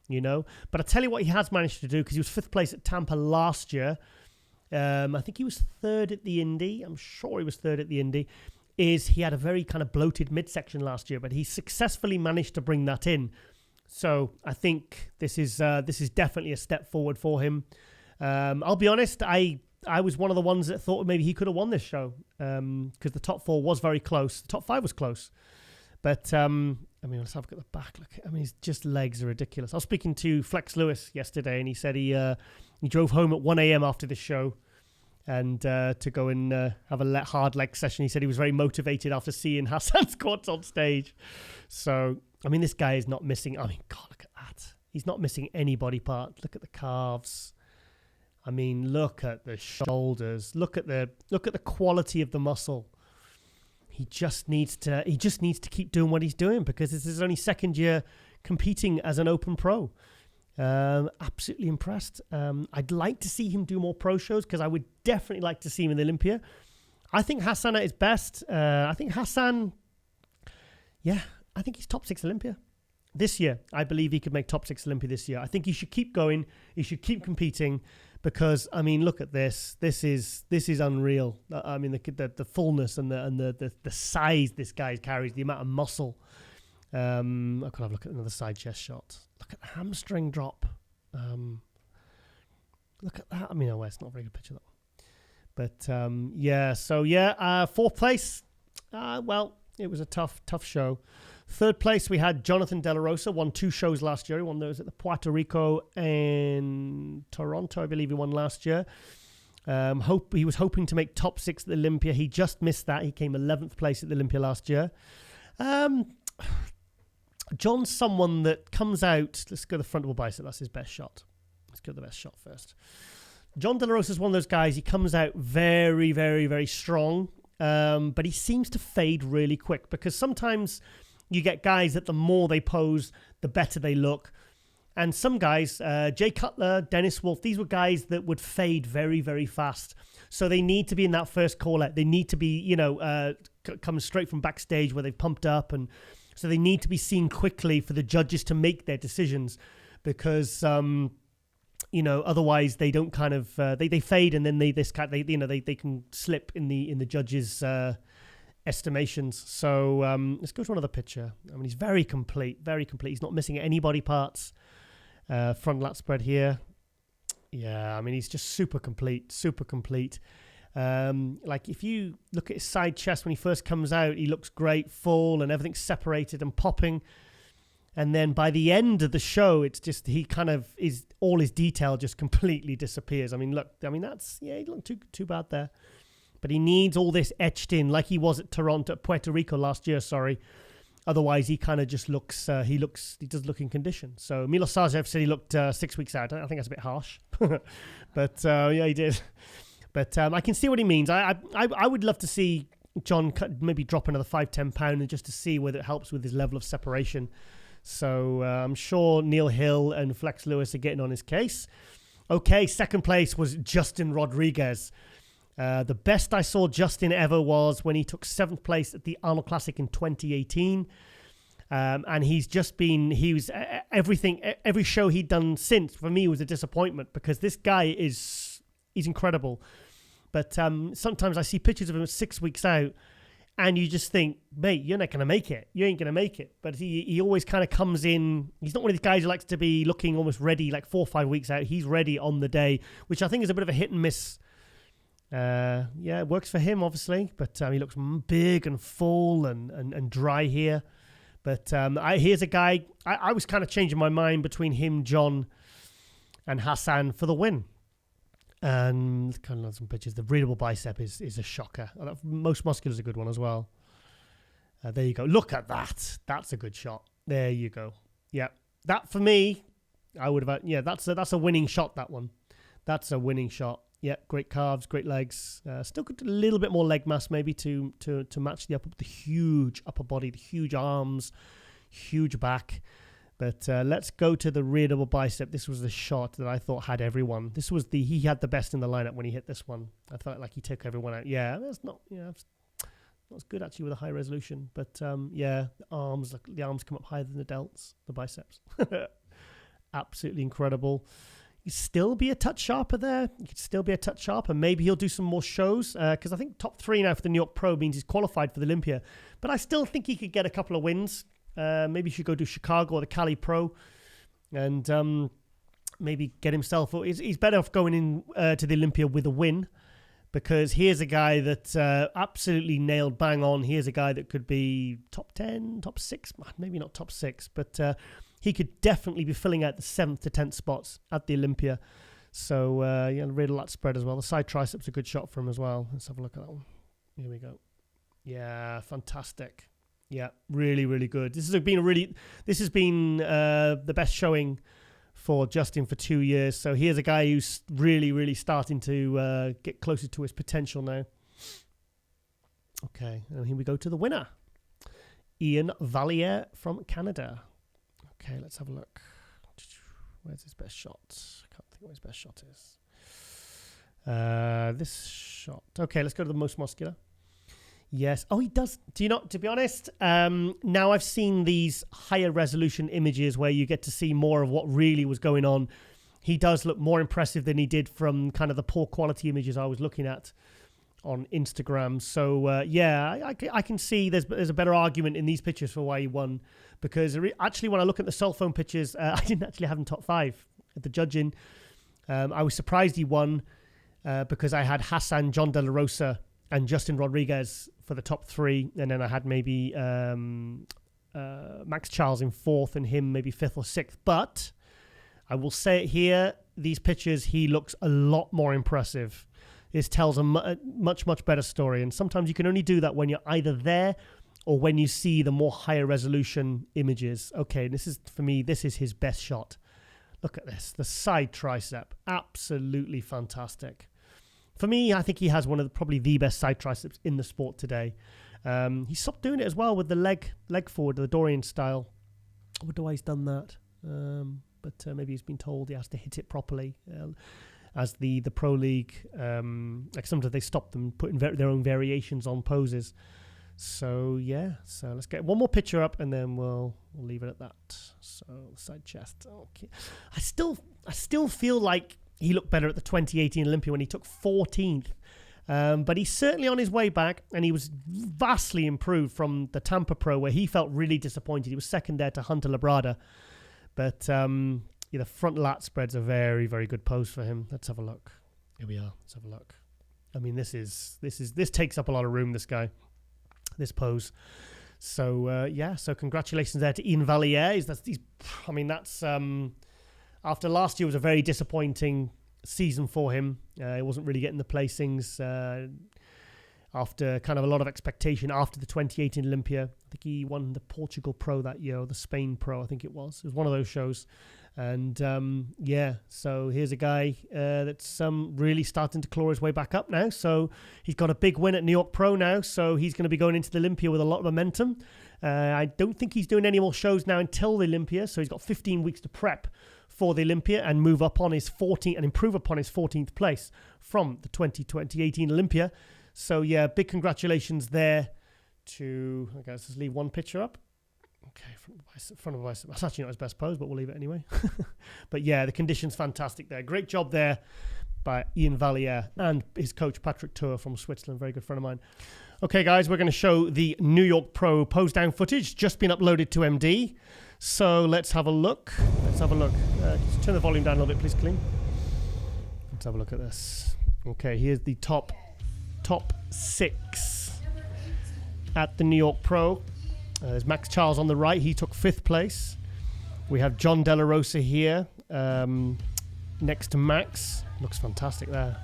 But I tell you what he has managed to do, because he was 5th place at Tampa last year. I think he was 3rd at the Indy. I'm sure he was 3rd at the Indy. Is he had a very kind of bloated midsection last year, but he successfully managed to bring that in. So I think this is definitely a step forward for him. I'll be honest, I was one of the ones that thought maybe he could have won this show, because the top 4 was very close. The top 5 was close. But, let's have a look at the back. Look, his just legs are ridiculous. I was speaking to Flex Lewis yesterday, and he said he drove home at 1 a.m. after this show, and to go and have a hard leg session. He said he was very motivated after seeing Hassan's quads on stage. So, this guy is not missing. God, look at that. He's not missing any body part. Look at the calves. Look at the shoulders. Look at the quality of the muscle. He just needs to keep doing what he's doing, because this is his only 2nd year competing as an open pro. Absolutely impressed. I'd like to see him do more pro shows because I would definitely like to see him in the Olympia. I think Hassan at his best. I think Hassan, I think he's top 6 Olympia this year. I believe he could make top 6 Olympia this year. I think he should keep going. He should keep competing because, I mean, look at this. This is unreal. I mean, the fullness and the size this guy carries, the amount of muscle. I can have a look at another side chest shot. Look at the hamstring drop. Look at that. I mean, it's not a very good picture, though. But, fourth place. It was a tough show. Third place, we had Jonathan De La Rosa, won 2 shows last year. He won those at the Puerto Rico and Toronto, I believe he won last year. He was hoping to make top 6 at the Olympia. He just missed that. He came 11th place at the Olympia last year. John's someone that comes out. Let's go to the frontal bicep. That's his best shot. Let's go to the best shot first. John De La Rosa is one of those guys. He comes out very, very, very strong, but he seems to fade really quick because sometimes you get guys that the more they pose, the better they look. And some guys, Jay Cutler, Dennis Wolf, these were guys that would fade very, very fast. So they need to be in that first call out. They need to be, coming straight from backstage where they've pumped up. And so they need to be seen quickly for the judges to make their decisions because, otherwise they don't kind of, they fade and then they can slip in the judges' estimations. So let's go to another picture. I mean, he's very complete, very complete. He's not missing any body parts. Front lat spread here. Yeah, I mean, he's just super complete, super complete. Like if you look at his side chest when he first comes out, he looks great, full, and everything's separated and popping. And then by the end of the show, it's just he kind of is all his detail just completely disappears. I mean, look, he looked too bad there. But he needs all this etched in like he was at Puerto Rico last year, sorry. Otherwise, he kind of just looks, he does look in condition. So Milos Sarcev said he looked 6 weeks out. I think that's a bit harsh. But he did. But I can see what he means. I would love to see John maybe drop another 5-10 pounds and just to see whether it helps with his level of separation. So I'm sure Neil Hill and Flex Lewis are getting on his case. Okay, second place was Justin Rodriguez. The best I saw Justin ever was when he took 7th place at the Arnold Classic in 2018. And every show he'd done since, for me, was a disappointment because this guy he's incredible. But sometimes I see pictures of him 6 weeks out and you just think, mate, you're not going to make it. You ain't going to make it. But he always kind of comes in. He's not one of these guys who likes to be looking almost ready like 4 or 5 weeks out. He's ready on the day, which I think is a bit of a hit and miss. It works for him, obviously. But he looks big and full and dry here. But here's a guy. I was kind of changing my mind between him, John, and Hassan for the win. And kind of some pictures. The readable bicep is a shocker. Most Muscular is a good one as well. There you go. Look at that. That's a good shot. There you go. Yeah, that for me, I would have. Yeah, that's a winning shot. That one. That's a winning shot. Yeah, great calves, great legs. Still got a little bit more leg mass maybe to match the huge upper body, the huge arms, huge back. But let's go to the rear double bicep. This was the shot that I thought had everyone. He had the best in the lineup when he hit this one. I felt like he took everyone out. Yeah, that's not as good actually with a high resolution. But the arms come up higher than the delts, the biceps. Absolutely incredible. He'd still be a touch sharper there. He could still be a touch sharper. Maybe he'll do some more shows because I think top 3 now for the New York Pro means he's qualified for the Olympia. But I still think he could get a couple of wins. Maybe he should go to Chicago or the Cali Pro and maybe get himself. He's better off going in to the Olympia with a win because here's a guy that absolutely nailed bang on. Here's a guy that could be top 10, top 6, maybe not top 6, but he could definitely be filling out the 7th to 10th spots at the Olympia. So, rear lat spread as well. The side tricep's a good shot for him as well. Let's have a look at that one. Here we go. Yeah, fantastic. Yeah, really, really good. This has been the best showing for Justin for 2 years. So here's a guy who's really, really starting to get closer to his potential now. Okay, and here we go to the winner, Ian Valliere from Canada. Okay, let's have a look. Where's his best shot? I can't think what his best shot is. This shot. Okay, let's go to the most muscular. Yes. Oh, he does. Do you not? To be honest, now I've seen these higher resolution images where you get to see more of what really was going on. He does look more impressive than he did from kind of the poor quality images I was looking at on Instagram. So, yeah, I can see there's a better argument in these pictures for why he won. Because actually, when I look at the cell phone pictures, I didn't actually have him top 5 at the judging. I was surprised he won because I had Hassan, John De La Rosa, and Justin Rodriguez for the top 3. And then I had maybe Max Charles in 4th and him maybe 5th or 6th. But I will say it here, these pictures, he looks a lot more impressive. This tells a much, much better story. And sometimes you can only do that when you're either there or when you see the more higher resolution images. Okay, this is, for me, this is his best shot. Look at this, the side tricep, absolutely fantastic. For me, I think he has one of probably the best side triceps in the sport today. He stopped doing it as well with the leg forward, the Dorian style. I wonder why he's done that. But maybe he's been told he has to hit it properly. As the Pro League, like sometimes they stop them putting their own variations on poses. So yeah, so let's get one more picture up and then we'll leave it at that. So side chest. Okay, I still feel like he looked better at the 2018 Olympia when he took 14th. But he's certainly on his way back, and he was vastly improved from the Tampa Pro where he felt really disappointed. He was second there to Hunter Labrada. But the front lat spread's a very, very good pose for him. Let's have a look. Here we are. Let's have a look. I mean, this takes up a lot of room, this guy. This pose. So yeah, so congratulations there to Ian Valliere. That's after last year was a very disappointing season for him. He wasn't really getting the placings after kind of a lot of expectation after the 2018 Olympia. I think he won the Portugal Pro that year, or the Spain Pro, I think it was. It was one of those shows. And yeah, so here's a guy that's really starting to claw his way back up now. So he's got a big win at New York Pro now. So he's going to be going into the Olympia with a lot of momentum. I don't think he's doing any more shows now until the Olympia. So he's got 15 weeks to prep for the Olympia and move up on his 14th and improve upon his 14th place from the 2018 Olympia. So yeah, big congratulations there to, I guess, let's leave one picture up. Okay, front of bicep. That's actually not his best pose, but we'll leave it anyway. But yeah, the condition's fantastic there. Great job there by Ian Valliere and his coach, Patrick Tour from Switzerland. Very good friend of mine. Okay, guys, we're going to show the New York Pro pose down footage. Just been uploaded to MD. So let's have a look. Just turn the volume down a little bit, please, Clean. Let's have a look at this. Okay, here's the top 6 at the New York Pro. There's Max Charles on the right. He took 5th place. We have John De La Rosa here next to Max. Looks fantastic there.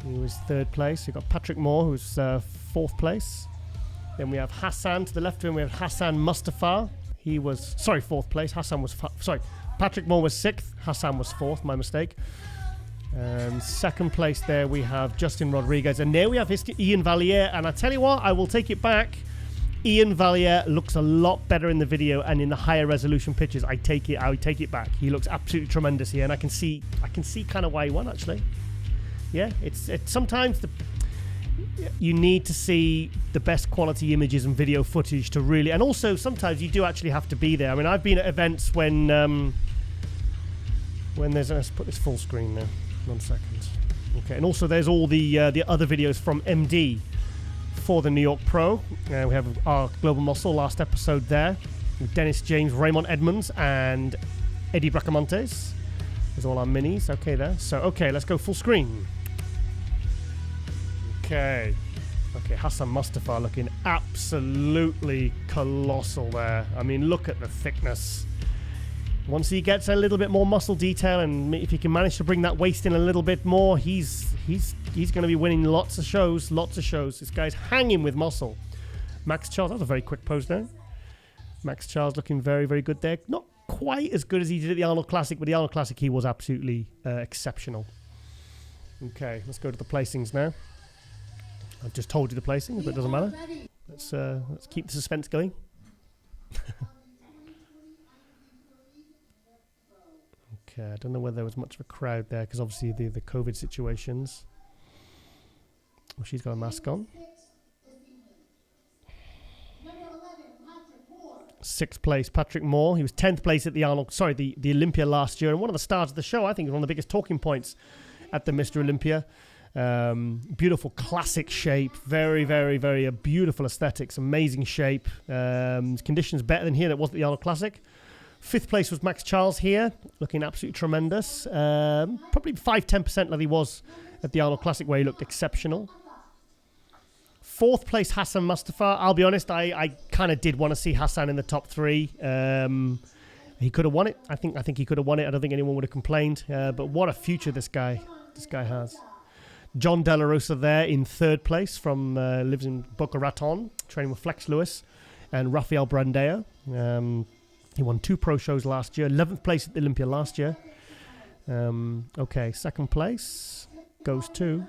He was 3rd place. You've got Patrick Moore, who's 4th place. Then we have Hassan to the left of him. We have Hassan Mustafa. He was, 4th place. Patrick Moore was 6th. Hassan was 4th, my mistake. 2nd place there we have Justin Rodriguez. And there we have Ian Valliere. And I tell you what, I will take it back. Ian Valliere looks a lot better in the video and in the higher resolution pictures. I take it back. He looks absolutely tremendous here, and I can see kind of why he won actually. Yeah, it's sometimes you need to see the best quality images and video footage to really, and also sometimes you do actually have to be there. I mean, I've been at events when there's, let's put this full screen now. 1 second. Okay, and also there's all the other videos from MD. For the New York Pro. We have our Global Muscle last episode there. With Dennis James, Raymond Edmonds, and Eddie Bracamontes. There's all our minis. Okay, there. So, okay, let's go full screen. Okay, Hassan Mustafa looking absolutely colossal there. I mean, look at the thickness. Once he gets a little bit more muscle detail, and if he can manage to bring that waist in a little bit more, he's going to be winning lots of shows. This guy's hanging with muscle. Max Charles, that was a very quick pose there. Max Charles looking very, very good there. Not quite as good as he did at the Arnold Classic, but the Arnold Classic, he was absolutely exceptional. Okay, let's go to the placings now. I've just told you the placings, but it doesn't matter. Let's keep the suspense going. I don't know whether there was much of a crowd there because obviously the COVID situations. Oh, she's got a mask on. 6th place, Patrick Moore. He was 10th place at the Olympia last year, and one of the stars of the show. I think one of the biggest talking points at the Mr. Olympia. Beautiful classic shape, very, very, very beautiful aesthetics, amazing shape. Conditions better than here than it was at the Arnold Classic. 5th place was Max Charles here, looking absolutely tremendous. Probably 5-10% like he was at the Arnold Classic, where he looked exceptional. 4th place, Hassan Mustafa. I'll be honest, I kind of did want to see Hassan in the top 3. He could have won it. I think he could have won it. I don't think anyone would have complained. But what a future this guy has. John De La Rosa there in 3rd place lives in Boca Raton, training with Flex Lewis and Rafael Brandeo. He won 2 pro shows last year. 11th place at the Olympia last year. Okay, 2nd place goes to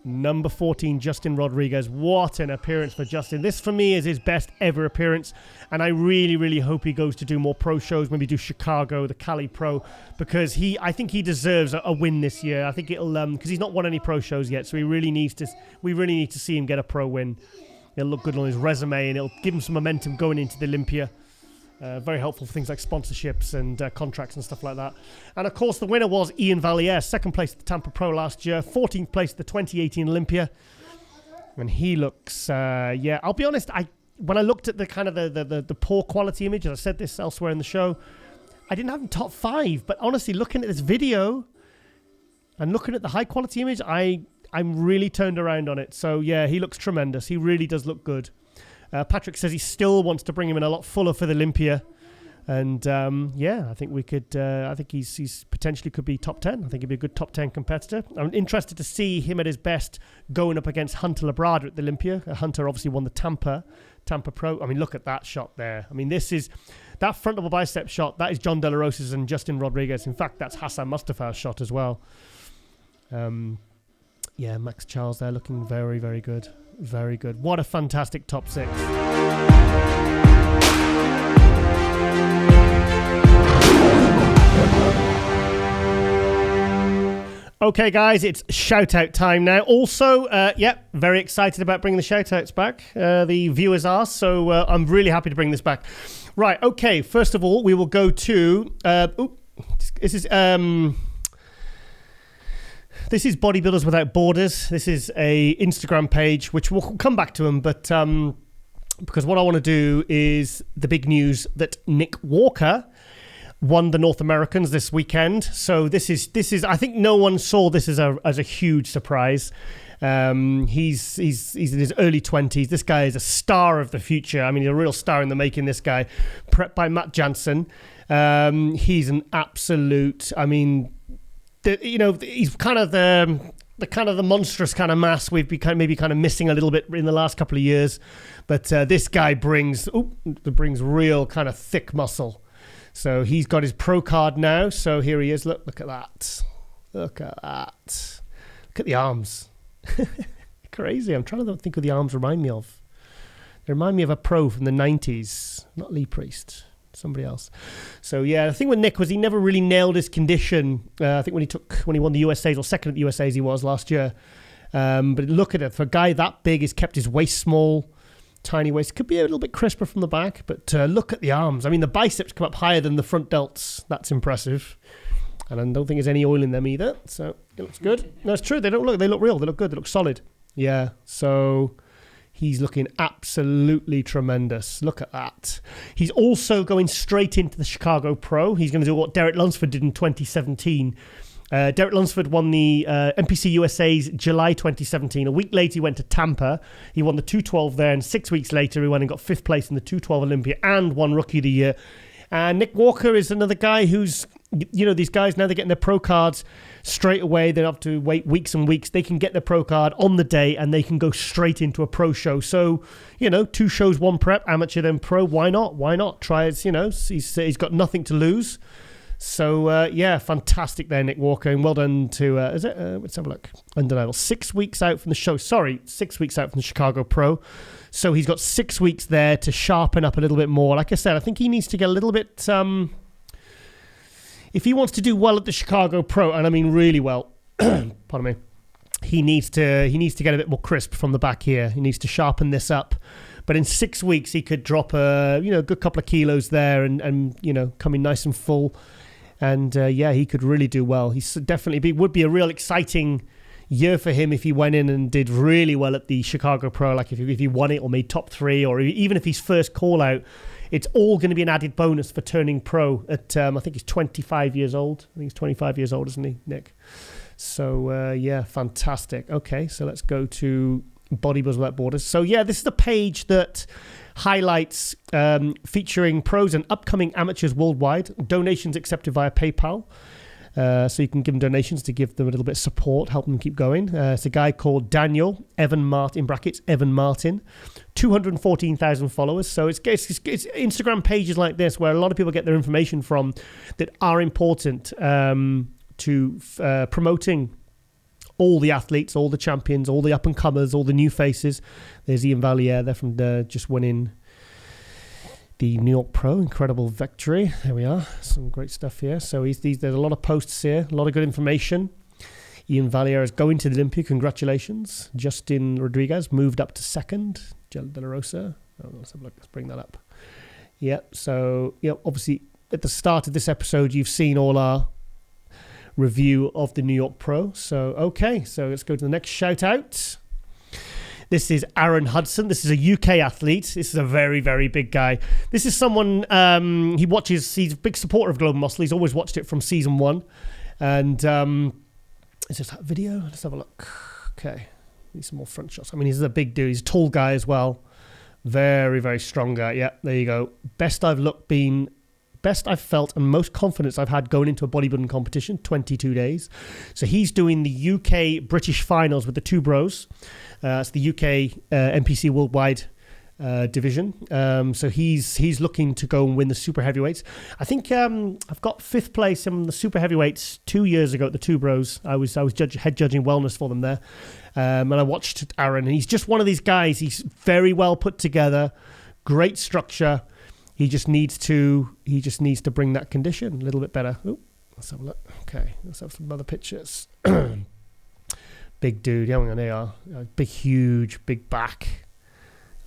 number 14, Justin Rodriguez. What an appearance for Justin. This, for me, is his best ever appearance. And I really, really hope he goes to do more pro shows, maybe do Chicago, the Cali Pro, because I think he deserves a win this year. I think it'll, because he's not won any pro shows yet, so we really need to see him get a pro win. It'll look good on his resume, and it'll give him some momentum going into the Olympia. Very helpful for things like sponsorships and contracts and stuff like that. And of course, the winner was Ian Valier, 2nd place at the Tampa Pro last year, 14th place at the 2018 Olympia. And he looks, I'll be honest, when I looked at the kind of the poor quality image, and I said this elsewhere in the show, I didn't have him top 5. But honestly, looking at this video and looking at the high quality image, I'm really turned around on it. So yeah, he looks tremendous. He really does look good. Patrick says he still wants to bring him in a lot fuller for the Olympia. And I think we could. I think he's potentially could be top 10. I think he'd be a good top 10 competitor. I'm interested to see him at his best going up against Hunter Labrada at the Olympia. Hunter obviously won the Tampa Pro. I mean, look at that shot there. I mean, this is that front double bicep shot. That is John De La Rosa's and Justin Rodriguez. In fact, that's Hassan Mustafa's shot as well. Max Charles there looking very, very good. Very good. What a fantastic top 6. Okay, guys, it's shout-out time now. Also, very excited about bringing the shout-outs back. The viewers are, so I'm really happy to bring this back. Right, okay, first of all, we will go to... This is Bodybuilders Without Borders. This is a Instagram page, which we'll come back to them, but because what I want to do is the big news that Nick Walker won the North Americans this weekend. So this is I think no one saw this as a huge surprise. He's in his early 20s. This guy is a star of the future. I mean, he's a real star in the making, this guy. Prepped by Matt Jansen. He's an absolute, I mean... he's kind of the monstrous kind of mass we've become maybe kind of missing a little bit in the last couple of years, but this guy brings real kind of thick muscle. So he's got his pro card now. So here he is. Look at that. Look at the arms. Crazy. I'm trying to think what the arms remind me of. They remind me of a pro from the 90s, not Lee Priest. Somebody else. So yeah, the thing with Nick was he never really nailed his condition. I think when he won the USAs, or second at the USAs he was last year. But look at it, for a guy that big, he's kept his waist small, tiny waist. Could be a little bit crisper from the back, but look at the arms. I mean, the biceps come up higher than the front delts. That's impressive. And I don't think there's any oil in them either. So it looks good. No, it's true. They look real. They look good. They look solid. Yeah. So he's looking absolutely tremendous. Look at that. He's also going straight into the Chicago Pro. He's going to do what Derek Lunsford did in 2017. Derek Lunsford won the NPC USA's July 2017. A week later, he went to Tampa. He won the 212 there, and 6 weeks later, he went and got 5th place in the 212 Olympia and won Rookie of the Year. And Nick Walker is another guy who's, these guys, now they're getting their pro cards straight away. They don't have to wait weeks and weeks. They can get their pro card on the day and they can go straight into a pro show. So, 2 shows, 1 prep, amateur then pro. Why not? Try it, he's got nothing to lose. So, fantastic there, Nick Walker. And well done to, let's have a look. Undeniable. 6 weeks out from the show. 6 weeks out from the Chicago Pro. So he's got 6 weeks there to sharpen up a little bit more. Like I said, I think he needs to get a little bit, if he wants to do well at the Chicago Pro, and I mean really well, pardon me, he needs to get a bit more crisp from the back here. He needs to sharpen this up. But in 6 weeks, he could drop a good couple of kilos there and come in nice and full. And he could really do well. He's definitely would be a real exciting year for him if he went in and did really well at the Chicago Pro. Like if he won it or made top 3, or even if he's first call out, it's all going to be an added bonus for turning pro at I think he's 25 years old. I think he's 25 years old, isn't he, Nick? So fantastic. Okay, so let's go to Bodybuilders Without Borders. So this is a page that highlights featuring pros and upcoming amateurs worldwide. Donations accepted via PayPal. So you can give them donations to give them a little bit of support, help them keep going. It's a guy called Daniel Evan Martin, in brackets, Evan Martin, 214,000 followers. So it's Instagram pages like this where a lot of people get their information from that are important to promoting all the athletes, all the champions, all the up-and-comers, all the new faces. There's Ian Valliere there from just winning the New York Pro. Incredible victory. There we are. Some great stuff here. So there's a lot of posts here, a lot of good information. Ian Valliere is going to the Olympia. Congratulations. Justin Rodriguez moved up to second. Gel De La Rosa. Let's have a look. Let's bring that up. So obviously at the start of this episode, you've seen all our review of the New York Pro. So let's go to the next shout out. This is Aaron Hudson. This is a UK athlete. This is a very, very big guy. This is someone, he's a big supporter of Global Muscle. He's always watched it from season 1. And is this that video? Let's have a look. Okay. Need some more front shots. I mean, he's a big dude. He's a tall guy as well. Very, very strong guy. Yeah, there you go. Best I've felt and most confidence I've had going into a bodybuilding competition, 22 days. So he's doing the UK British finals with the two bros. It's the UK NPC Worldwide division. So he's looking to go and win the super heavyweights. I think I've got 5th place in the super heavyweights 2 years ago at the two bros. I was head judging wellness for them there. And I watched Aaron, and he's just one of these guys. He's very well put together, great structure. He just needs to bring that condition a little bit better. Ooh, let's have a look. Okay, let's have some other pictures. Big dude. Yeah, there they are. Big, huge, big back.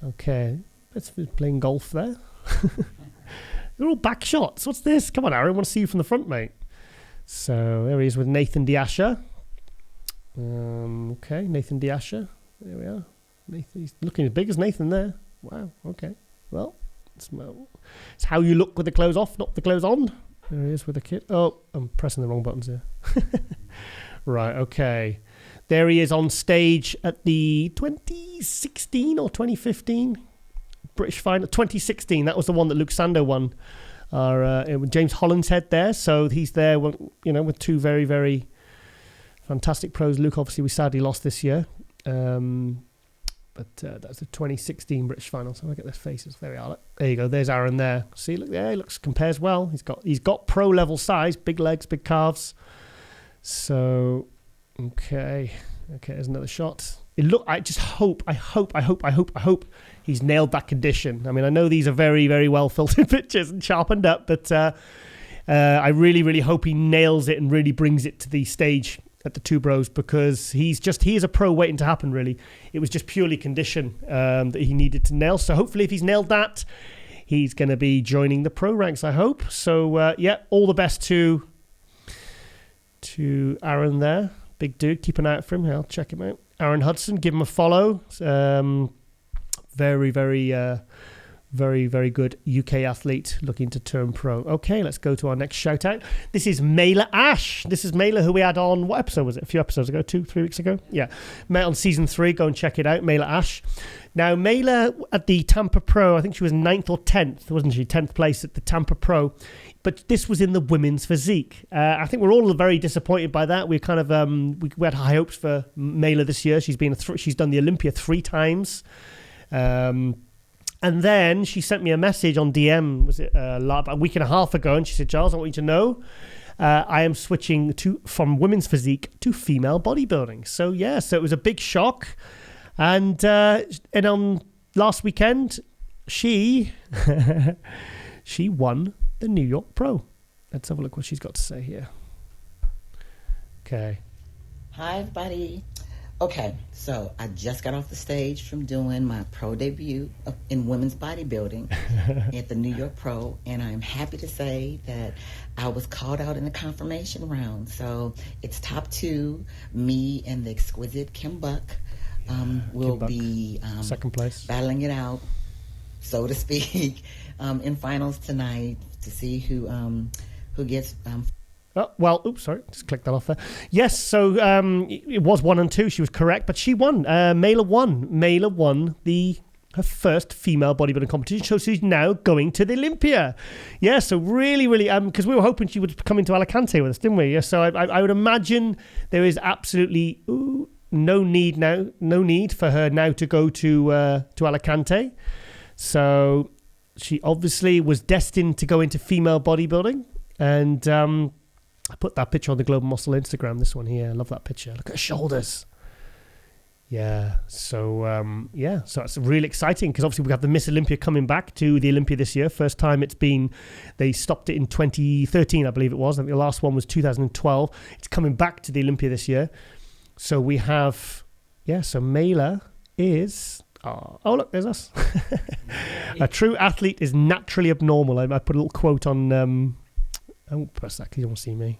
Okay, let's be playing golf there. They're all back shots. What's this? Come on, Aaron. I want to see you from the front, mate. So there he is with Nathan D'Asha. Okay, Nathan D'Asha. There we are. He's looking as big as Nathan there. Wow. Okay. Well, it's how you look with the clothes off, not the clothes on. There he is with the kid. Oh, I'm pressing the wrong buttons here. Right, okay. There he is on stage at the 2016 or 2015 British final. 2016, that was the one that Luke Sando won. With James Hollinshead there. So he's there, with two very, very fantastic pros. Luke, obviously, we sadly lost this year. But that's the 2016 British final. So I get their faces. There we are. There you go. There's Aaron there. See, look there. He compares well. He's got pro level size, big legs, big calves. So, okay. There's another shot. I just hope he's nailed that condition. I mean, I know these are very, very well filtered pictures and sharpened up, but I really, really hope he nails it and really brings it to the stage at the two bros, because he is a pro waiting to happen, really. It was just purely condition that he needed to nail. So hopefully if he's nailed that, he's going to be joining the pro ranks, I hope. So, all the best to Aaron there. Big dude. Keep an eye out for him. I'll check him out. Aaron Hudson, give him a follow. Very, very, very, very good UK athlete looking to turn pro. Okay, let's go to our next shout out. This is Mela Ash. This is Mela, who we had on, what episode was it? A few episodes ago, 2-3 weeks ago? Yeah. Met on season 3. Go and check it out. Mela Ash. Now, Mela at the Tampa Pro, I think she was 9th or 10th, wasn't she? 10th place at the Tampa Pro. But this was in the women's physique. I think we're all very disappointed by that. We kind of we had high hopes for Mela this year. She's done the Olympia 3 times. And then she sent me a message on DM, was it a week and a half ago, and she said, Giles, I want you to know I am switching from women's physique to female bodybuilding. So, yeah, so it was a big shock. And on last weekend, she won the New York Pro. Let's have a look what she's got to say here. Okay. Hi, everybody. Okay, so I just got off the stage from doing my pro debut in women's bodybuilding at the New York Pro, and I'm happy to say that I was called out in the confirmation round. So it's top 2. Me and the exquisite Kim Buck will be second place, battling it out, so to speak, in finals tonight to see who gets. Oh, well, oops, sorry, just clicked that off there. Yes, so it was 1 and 2. She was correct, but she won. Mela won. Mela won her first female bodybuilding competition, so she's now going to the Olympia. Yeah, so really, because we were hoping she would come into Alicante with us, didn't we? Yeah, so I would imagine there is absolutely no need for her now to go to Alicante. So she obviously was destined to go into female bodybuilding, and I put that picture on the Global Muscle Instagram, this one here. I love that picture. Look at her shoulders. Yeah, so so it's really exciting because obviously we have the Miss Olympia coming back to the Olympia this year. First time they stopped it in 2013, I believe it was. And the last one was 2012. It's coming back to the Olympia this year. So we have, so Mela is... Oh, look, there's us. A true athlete is naturally abnormal. I put a little quote on... I won't press that because you don't want to see me.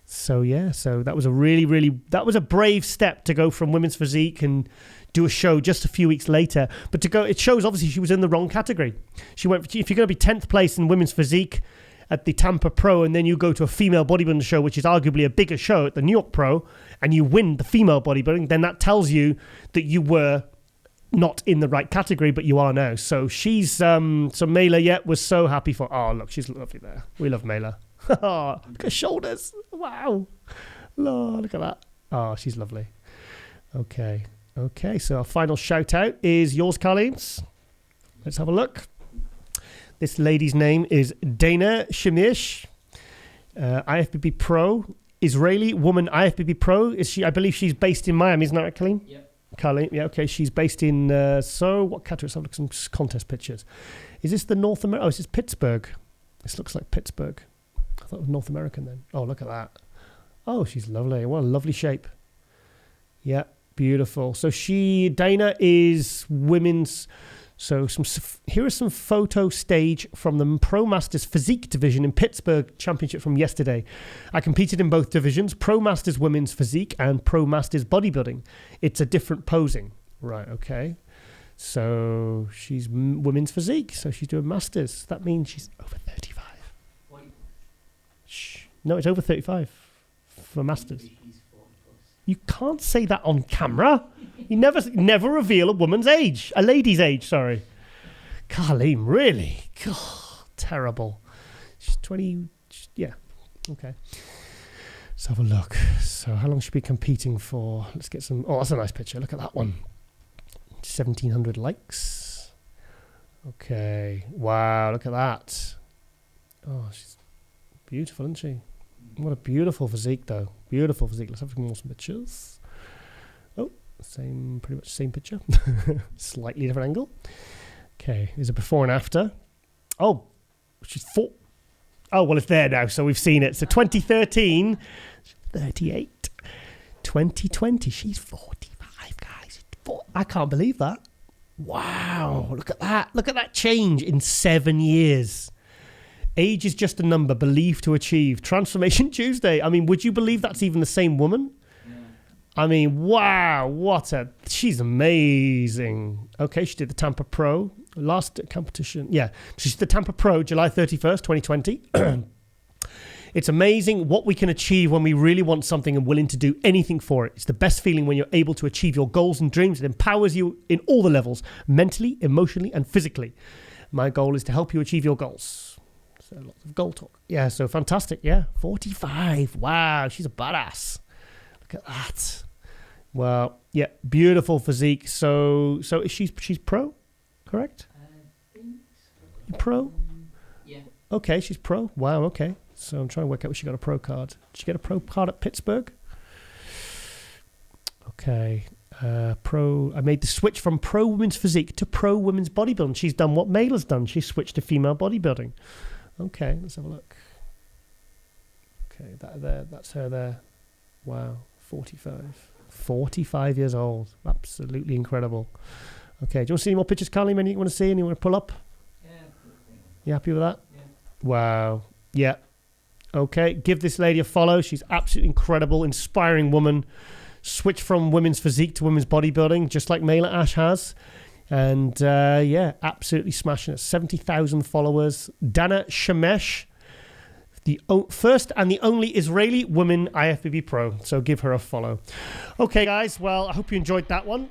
So, so that was that was a brave step to go from women's physique and do a show just a few weeks later. But it shows obviously she was in the wrong category. She went, if you're going to be 10th place in women's physique at the Tampa Pro and then you go to a female bodybuilding show, which is arguably a bigger show at the New York Pro, and you win the female bodybuilding, then that tells you that you were not in the right category, but you are now. So she's so Mela was so happy for. Oh, look, she's lovely there. We love Mela. Look at her shoulders. Wow. Oh, look at that. Oh, she's lovely. Okay. So our final shout out is yours, Carlene. Let's have a look. This lady's name is Dana Shemish, IFBB Pro, Israeli woman IFBB Pro. Is she? I believe she's based in Miami, isn't that right, Colleen? Yep. Carly, yeah, okay. She's based in, what category? Let's have a look at some contest pictures. Is this the North America? Oh, this is Pittsburgh. This looks like Pittsburgh. I thought it was North American then. Oh, look at that. Oh, she's lovely. What a lovely shape. Yeah, beautiful. So Dana is women's... So here is some photo stage from the Pro Masters Physique division in Pittsburgh Championship from yesterday. I competed in both divisions, Pro Masters Women's Physique and Pro Masters Bodybuilding. It's a different posing. Right, okay. So she's women's physique, so she's doing Masters. That means she's over 35. Shh. No, it's over 35 for Masters. You can't say that on camera. You never reveal a woman's age. A lady's age, sorry. Carlene, really? God, terrible. She's 20... Yeah, okay. Let's have a look. So how long should we be competing for? Let's get some... Oh, that's a nice picture. Look at that one. 1,700 likes. Okay. Wow, look at that. Oh, she's beautiful, isn't she? What a beautiful physique, though. Beautiful physique. Let's have some more pictures. Oh, pretty much same picture. Slightly different angle. Okay, there's a before and after. Oh, she's 4. Oh, well, it's there now, so we've seen it. So 2013, 38. 2020, she's 45, guys. I can't believe that. Wow, look at that. Look at that change in 7 years. Age is just a number, believed to achieve. Transformation Tuesday. I mean, would you believe that's even the same woman? Yeah. I mean, wow, she's amazing. Okay, she did the Tampa Pro. Last competition. Yeah, she's the Tampa Pro, July 31st, 2020. It's amazing what we can achieve when we really want something and willing to do anything for it. It's the best feeling when you're able to achieve your goals and dreams. It empowers you in all the levels, mentally, emotionally, and physically. My goal is to help you achieve your goals. So lots of goal talk. Yeah, so fantastic. Yeah, 45. Wow, she's a badass. Look at that. Well, yeah, beautiful physique. So she's pro. correct? You pro? Yeah. Okay, she's pro. Wow, okay. So I'm trying to work out if she got a pro card. Did she get a pro card at Pittsburgh? Okay. Pro. I made the switch from pro women's physique to pro women's bodybuilding. She's done what Mayla's done. She switched to female bodybuilding. Okay, let's have a look. Okay, that's her there. Wow, 45. 45 years old. Absolutely incredible. Okay, do you want to see any more pictures, Carly? Any you want to see? Any you want to pull up? Yeah. You happy with that? Yeah. Wow. Yeah. Okay, give this lady a follow. She's absolutely incredible, inspiring woman. Switch from women's physique to women's bodybuilding, just like Mayla Ash has. And yeah, absolutely smashing it. 70,000 followers. Dana Shemesh, the first and the only Israeli woman IFBB pro. So give her a follow. Okay, guys. Well, I hope you enjoyed that one.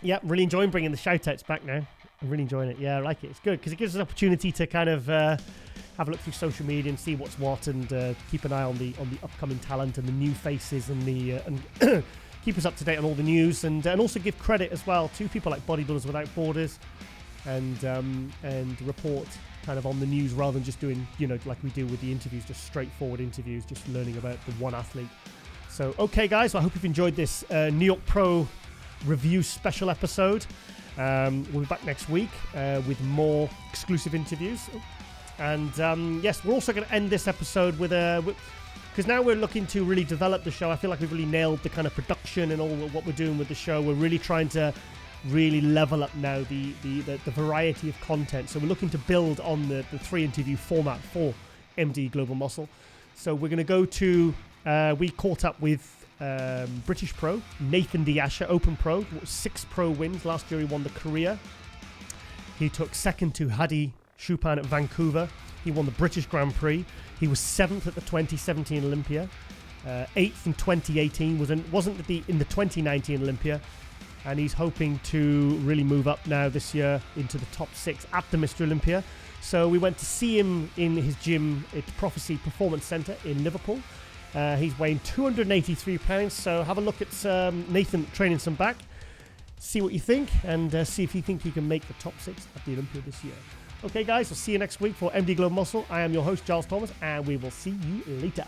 Yeah, really enjoying bringing the shout-outs back now. I'm really enjoying it. Yeah, I like it. It's good because it gives us an opportunity to kind of have a look through social media and see what's what, and keep an eye on the upcoming talent and the new faces, and the and keep us up to date on all the news, and also give credit as well to people like Bodybuilders Without Borders, and report kind of on the news rather than just doing, you know, like we do with the interviews, just straightforward interviews, just learning about the one athlete. So, okay, guys, well, I hope you've enjoyed this New York Pro review special episode. We'll be back next week with more exclusive interviews. And yes, we're also going to end this episode with because now we're looking to really develop the show. I feel like we've really nailed the kind of production and all what we're doing with the show. We're really trying to really level up now the variety of content. So we're looking to build on the 3-interview format for MD Global Muscle. So we're going to go to, we caught up with British pro, Nathan Diasha, Open Pro, 6 pro wins. Last year he won the Korea. He took second to Hadi Shupan at Vancouver. He won the British Grand Prix. He was 7th at the 2017 Olympia, 8th in 2018. Wasn't in the 2019 Olympia, and he's hoping to really move up now this year into the top 6 at the Mr. Olympia. So we went to see him in his gym at Prophecy Performance Centre in Liverpool. He's weighing 283 pounds. So have a look at Nathan training some back. See what you think, and see if you think he can make the top 6 at the Olympia this year. Okay, guys, we'll see you next week for MD Global Muscle. I am your host, Giles Thomas, and we will see you later.